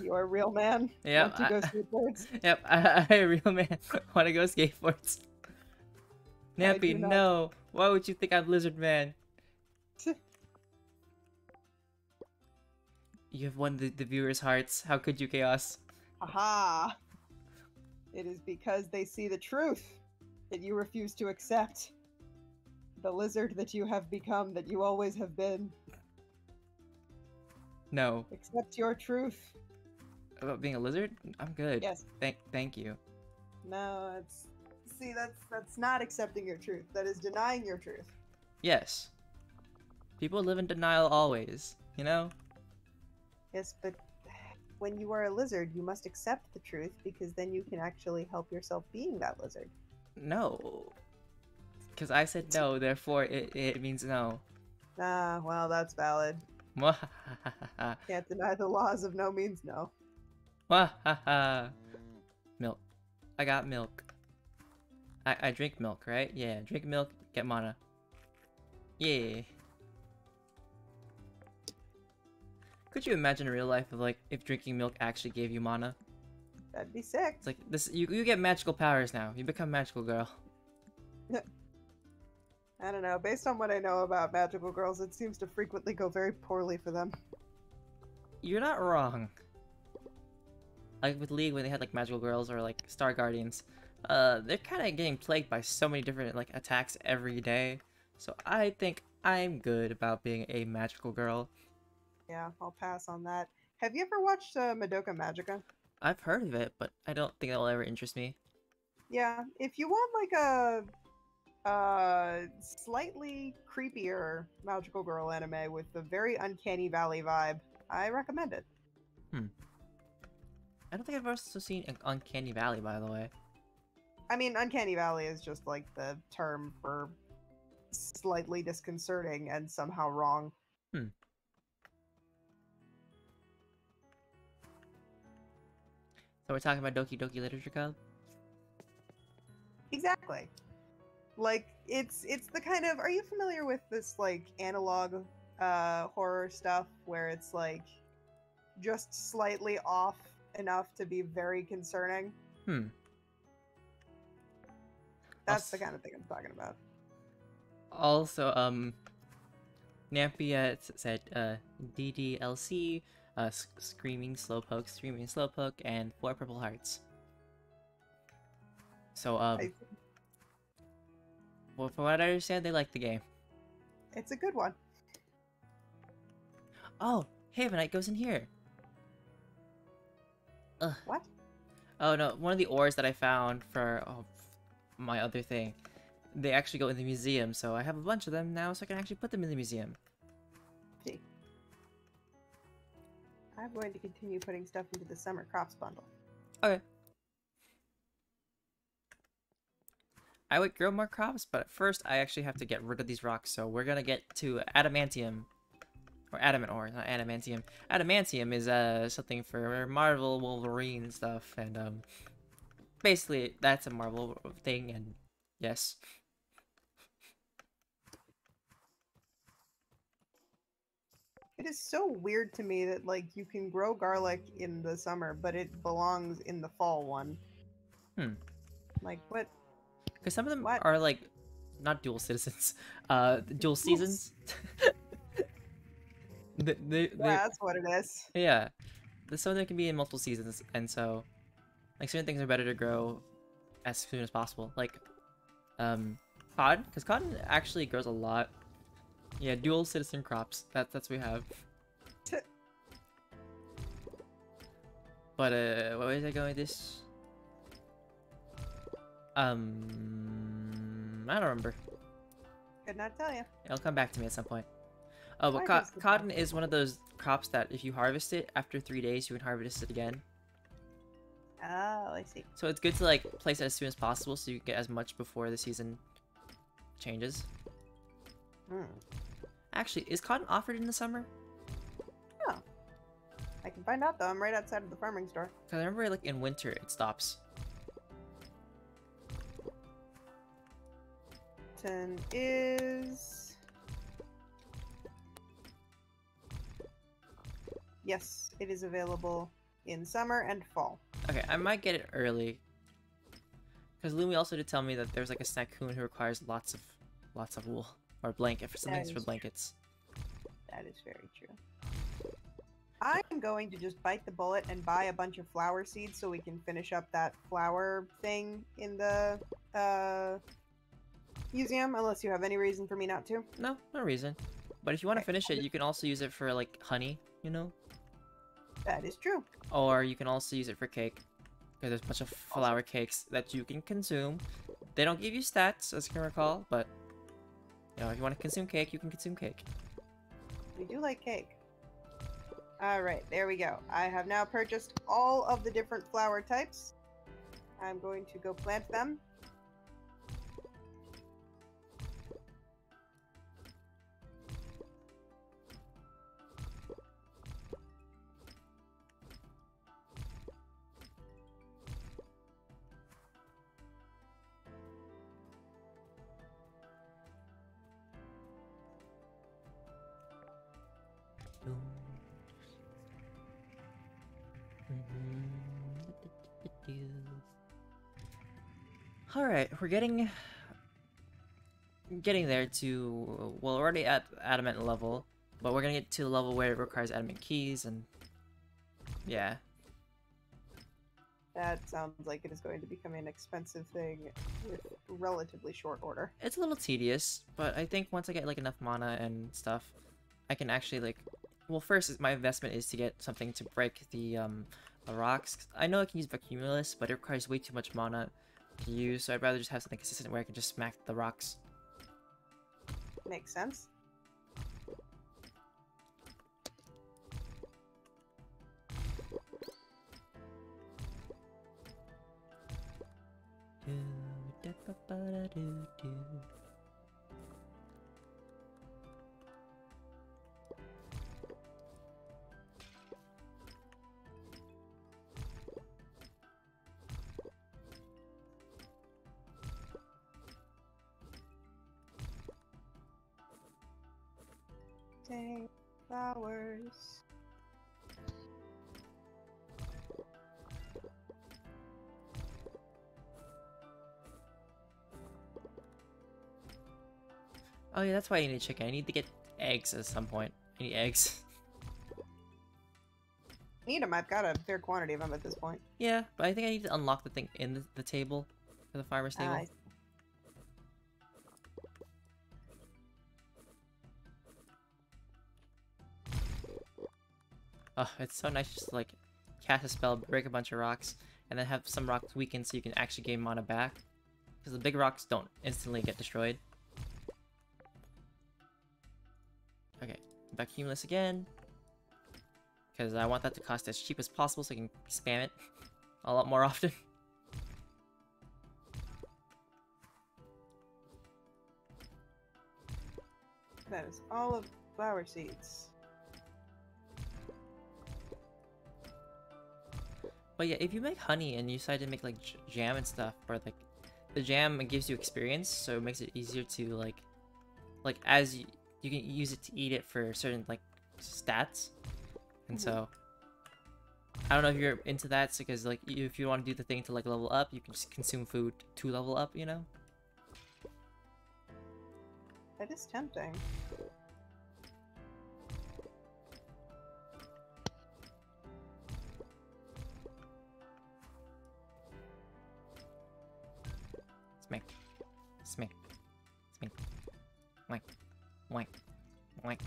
You're a real man? Yep. Want to go skateboards? Yep, I a real man. Want to go skateboards. Nappy, no. Why would you think I'm Lizard Man? You have won the viewers' hearts. How could you, Chaos? Haha! It is because they see the truth that you refuse to accept. the lizard that you have become, that you always have been. No. Accept your truth. About being a lizard? I'm good. Yes. Thank you. No, it's... See, that's not accepting your truth. That is denying your truth. Yes. People live in denial always, you know? Yes, but when you are a lizard, you must accept the truth, because then you can actually help yourself being that lizard. No. Because I said no, therefore it means no. Ah, well, that's valid. Can't deny the laws of no means no. Milk. I got milk. I drink milk, right? Yeah, drink milk, get mana. Yeah. Could you imagine real life of like if drinking milk actually gave you mana? That'd be sick. It's like this you get magical powers now. You become magical girl. I don't know. Based on what I know about magical girls, it seems to frequently go very poorly for them. You're not wrong. Like with League when they had like magical girls or like Star Guardians, they're kind of getting plagued by so many different like attacks every day. So I think I'm good about being a magical girl. Yeah, I'll pass on that. Have you ever watched Madoka Magica? I've heard of it, but I don't think it'll ever interest me. Yeah, if you want like a slightly creepier magical girl anime with a very Uncanny Valley vibe, I recommend it. I don't think I've also seen Uncanny Valley, by the way. I mean, Uncanny Valley is just like the term for slightly disconcerting and somehow wrong. So we're talking about Doki Doki Literature Club? Exactly. Like, it's the kind of... Are you familiar with this, like, analog horror stuff where it's, like, just slightly off enough to be very concerning? That's the kind of thing I'm talking about. Also, Nampia said, DDLC, Screaming Slowpoke, and 4 purple hearts. So, well, from what I understand, they like the game. It's a good one. Oh, Havenite goes in here. Ugh. What? Oh no, one of the ores that I found for my other thing, they actually go in the museum, so I have a bunch of them now, so I can actually put them in the museum. See. I'm going to continue putting stuff into the summer crops bundle. Okay. I would grow more crops, but at first I actually have to get rid of these rocks, so we're gonna get to adamantium. Or adamant ore, not adamantium. Adamantium is something for Marvel Wolverine stuff, and basically that's a Marvel thing, and yes. It is so weird to me that, like, you can grow garlic in the summer, but it belongs in the fall one. Like, what? Because some of them What? are, like, not dual citizens, dual seasons. Yeah, that's what it is. Yeah. Some of them can be in multiple seasons, and so, like, certain things are better to grow as soon as possible. Like, cotton, because cotton actually grows a lot. Yeah, dual citizen crops. That's what we have. But what was I going with this? I don't remember. Could not tell you. It'll come back to me at some point. Oh, but cotton is one of those crops that if you harvest it after 3 days, you can harvest it again. Oh, I see. So it's good to like place it as soon as possible so you get as much before the season changes. Actually, is cotton offered in the summer? Oh. I can find out though. I'm right outside of the farming store. Because I remember like in winter it stops. Is... Yes, it is available in summer and fall. Okay, I might get it early. Because Lumi also did tell me that there's like a Snakoon who requires lots of wool. Or blanket, for some things for blankets. That is very true. I'm going to just bite the bullet and buy a bunch of flower seeds so we can finish up that flower thing in the using them unless you have any reason for me not to. No, no reason. But if you want to Okay. finish it, you can also use it for like honey, you know? That is true. Or you can also use it for cake. Because there's a bunch of flour cakes that you can consume. They don't give you stats, as you can recall, but you know, if you want to consume cake, you can consume cake. We do like cake. Alright, there we go. I have now purchased all of the different flower types. I'm going to go plant them. Alright, we're getting there to, well, we're already at adamant level, but we're gonna get to the level where it requires adamant keys, and yeah. That sounds like it is going to become an expensive thing with relatively short order. It's a little tedious, but I think once I get like enough mana and stuff, I can actually like, well, first my investment is to get something to break the rocks. I know I can use Vacumulus, but it requires way too much mana to use, so I'd rather just have something consistent where I can just smack the rocks. Makes sense. Dang, flowers. Oh yeah, that's why I need chicken. I need to get eggs at some point. I need eggs. Need them. I've got a fair quantity of them at this point. Yeah, but I think I need to unlock the thing in the table, for the farmer's table. Oh, it's so nice just to like cast a spell, break a bunch of rocks, and then have some rocks weakened so you can actually gain mana back. Because the big rocks don't instantly get destroyed. Okay, Vacumulus again. Because I want that to cost as cheap as possible so I can spam it a lot more often. That is all of flower seeds. But yeah, if you make honey and you decide to make like jam and stuff, or like the jam gives you experience, so it makes it easier to like as you can use it to eat it for certain like stats, and so I don't know if you're into that, because like if you want to do the thing to like level up, you can just consume food to level up, you know. That is tempting. Smack, smack, smack, whack, whack, whack.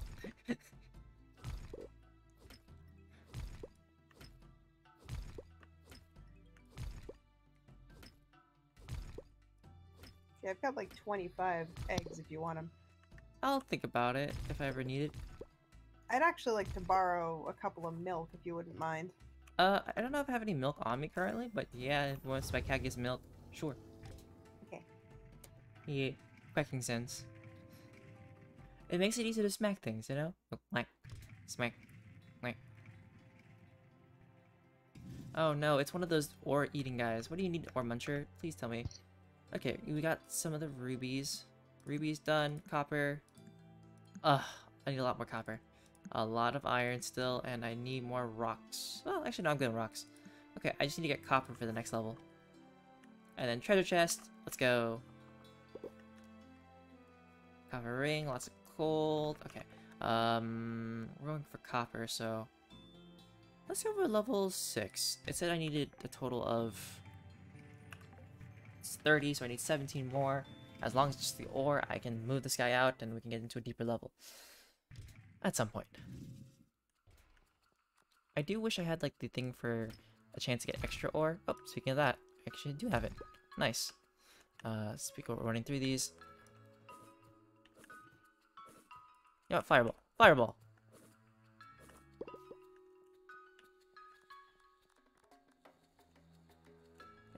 Yeah, I've got like 25 eggs if you want them. I'll think about it if I ever need it. I'd actually like to borrow a couple of milk if you wouldn't mind. I don't know if I have any milk on me currently, but yeah, once my cat gets milk, sure. Okay. Yeah, quacking sense. It makes it easy to smack things, you know? Like, smack, like. Oh no, it's one of those ore eating guys. What do you need, ore muncher? Please tell me. Okay, we got some of the rubies. Rubies done. Copper. Ugh, I need a lot more copper. A lot of iron still, and I need more rocks. Well, actually, no, I'm good on rocks. Okay, I just need to get copper for the next level. And then treasure chest. Let's go. Copper ring, lots of gold. Okay. We're going for copper, so let's go for level 6. It said I needed a total of 30, so I need 17 more. As long as it's just the ore, I can move this guy out and we can get into a deeper level. At some point. I do wish I had like the thing for a chance to get extra ore. Oh, speaking of that, actually I do have it. Nice. We're running through these. You know what? Fireball. Fireball!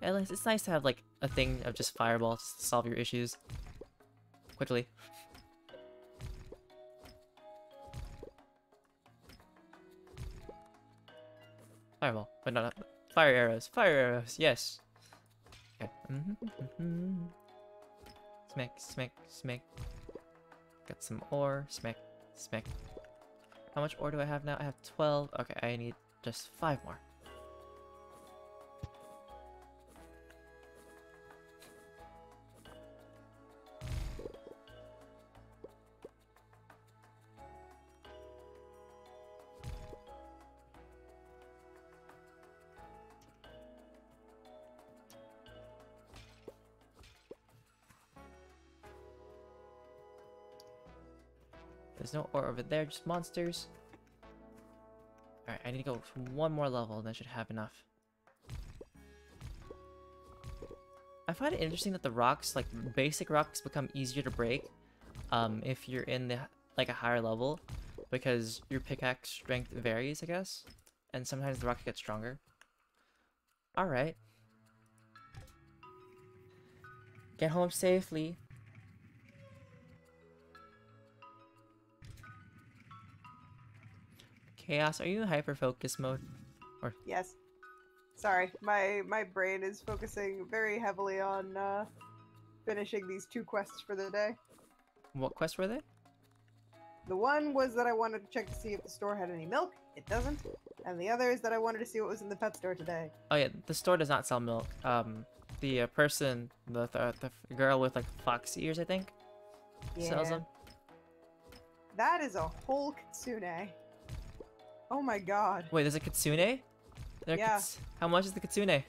At least it's nice to have like a thing of just fireballs to solve your issues quickly. Fireball, but not fire arrows. Fire arrows, yes. Okay. Smack, smack, smack. Got some ore. Smack, smack. How much ore do I have now? I have 12. Okay, I need just 5 more. There's no ore over there, just monsters. Alright, I need to go one more level, and I should have enough. I find it interesting that the rocks, like basic rocks, become easier to break if you're in the like a higher level, because your pickaxe strength varies, I guess, and sometimes the rocks get stronger. Alright. Get home safely. Chaos, are you in hyper-focus mode? Or Yes. Sorry, my brain is focusing very heavily on finishing these 2 quests for the day. what quests were they? The one was that I wanted to check to see if the store had any milk. It doesn't. And the other is that I wanted to see what was in the pet store today. Oh yeah, the store does not sell milk. The person, the girl with like fox ears, I think, sells them. That is a whole kitsune. Oh my god. Wait, there's a kitsune? Yeah. How much is the kitsune?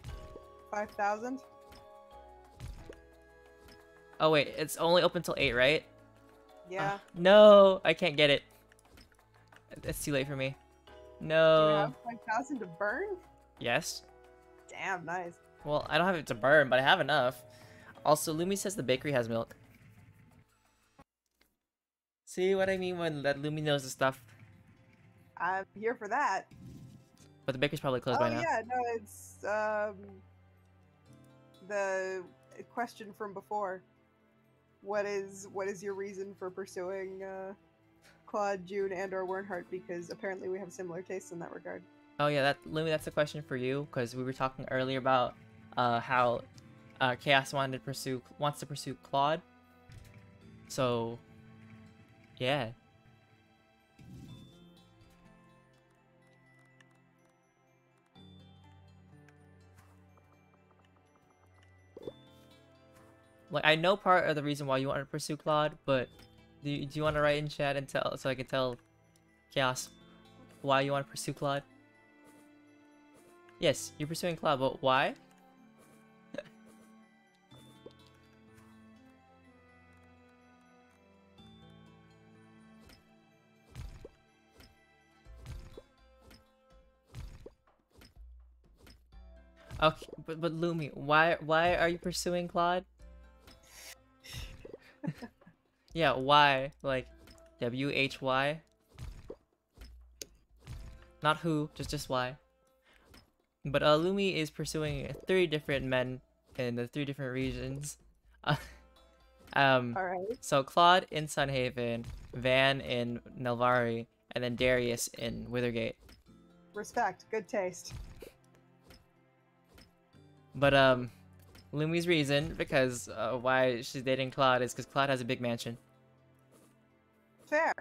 5,000? Oh wait, it's only open till 8, right? Yeah. No, I can't get it. It's too late for me. Do you No. have 5,000 to burn? Yes. Damn, nice. Well, I don't have it to burn, but I have enough. Also, Lumi says the bakery has milk. See what I mean when that Lumi knows the stuff? I'm here for that. But the bakery's probably closed by now. Yeah, no, it's the question from before. What is your reason for pursuing Claude, June, and/or Wernhardt? Because apparently we have similar tastes in that regard. Oh yeah, Lumi, that's a question for you, because we were talking earlier about how Chaos wants to pursue Claude. So, yeah. Like, I know part of the reason why you want to pursue Claude, but do you want to write in chat and tell, so I can tell Chaos why you want to pursue Claude? Yes, you're pursuing Claude, but why? Okay, but Lumi, why are you pursuing Claude? Yeah, why? Like, WHY? Not who, just why. But Lumi is pursuing 3 different men in the 3 different regions. Alright. So Claude in Sunhaven, Van in Nelvari, and then Darius in Withergate. Respect. Good taste. But Lumi's reason, because why she's dating Claude, is because Claude has a big mansion. Fair.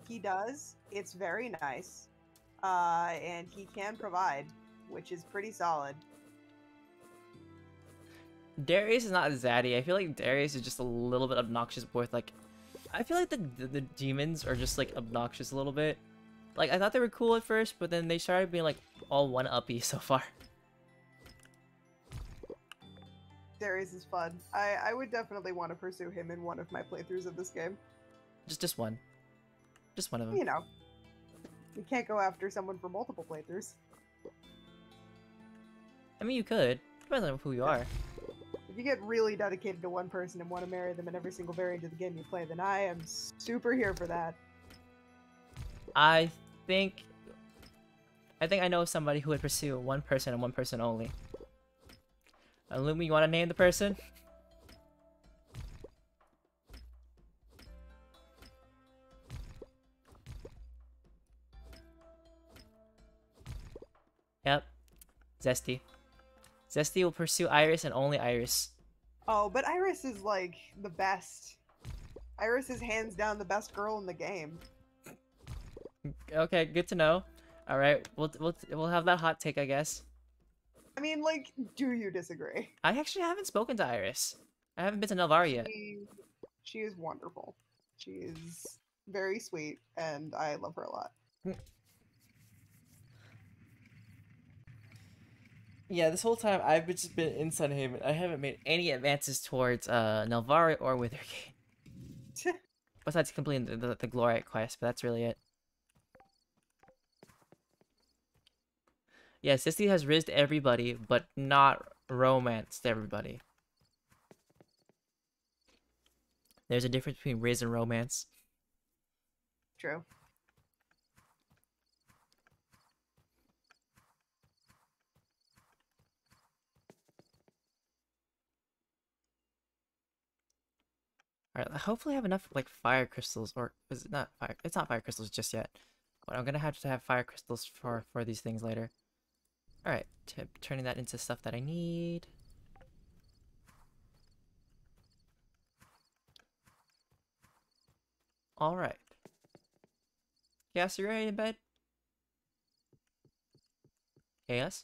He does. It's very nice. And he can provide, which is pretty solid. Darius is not zaddy. I feel like Darius is just a little bit obnoxious with like... I feel like the demons are just like obnoxious a little bit. Like, I thought they were cool at first, but then they started being like all one-uppy so far. Darius is fun. I would definitely want to pursue him in one of my playthroughs of this game. Just one. Just one of them. You know, you can't go after someone for multiple playthroughs. I mean, you could. Depends on who you are. If you get really dedicated to one person and want to marry them in every single variant of the game you play, then I am super here for that. I think I know somebody who would pursue one person and one person only. Lumi, you want to name the person? Yep. Zesty. Zesty will pursue Iris and only Iris. Oh, but Iris is like the best. Iris is hands down the best girl in the game. Okay, good to know. All right, we'll have that hot take, I guess. I mean, like, do you disagree? I actually haven't spoken to Iris. I haven't been to Nelvari yet. She is wonderful. She is very sweet, and I love her a lot. Yeah, this whole time I've just been in Sunhaven. I haven't made any advances towards Nelvari or Withergate. Besides completing the Glorite quest, but that's really it. Yeah, Sissy has rizzed everybody, but not romanced everybody. There's a difference between Riz and romance. True. Alright, hopefully I have enough like fire crystals, or is it not fire? It's not fire crystals just yet. But I'm gonna have to have fire crystals for these things later. Alright, turning that into stuff that I need. Alright. Chaos, you ready in bed? Chaos?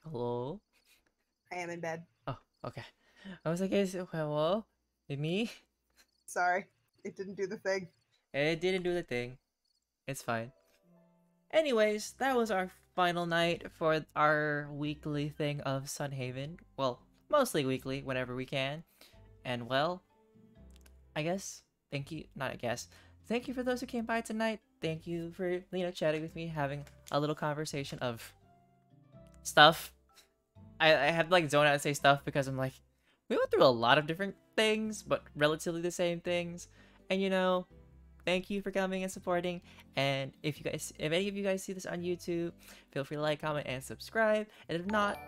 Hello? I am in bed. Oh, okay. I was like, hello? Me? Sorry, it didn't do the thing. It didn't do the thing. It's fine. Anyways, that was our final night for our weekly thing of Sunhaven. Well, mostly weekly, whenever we can. And well, I guess, thank you, not I guess, thank you for those who came by tonight. Thank you for, you know, chatting with me, having a little conversation of stuff. I had to like zone out and say stuff because I'm like, we went through a lot of different things, but relatively the same things. And you know, thank you for coming and supporting. And if any of you guys see this on YouTube, feel free to like, comment, and subscribe. And if not,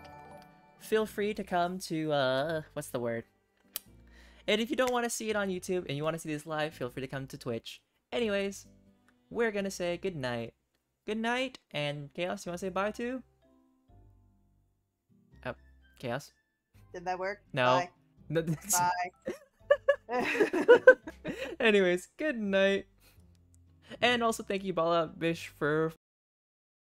feel free to come to what's the word? And if you don't want to see it on YouTube and you want to see this live, feel free to come to Twitch. Anyways, we're gonna say good night. Good night, and Chaos, you want to say bye too? Oh, Chaos? Did that work? No. Bye. No. Bye. Anyways, good night. And also thank you, Bala Bish, for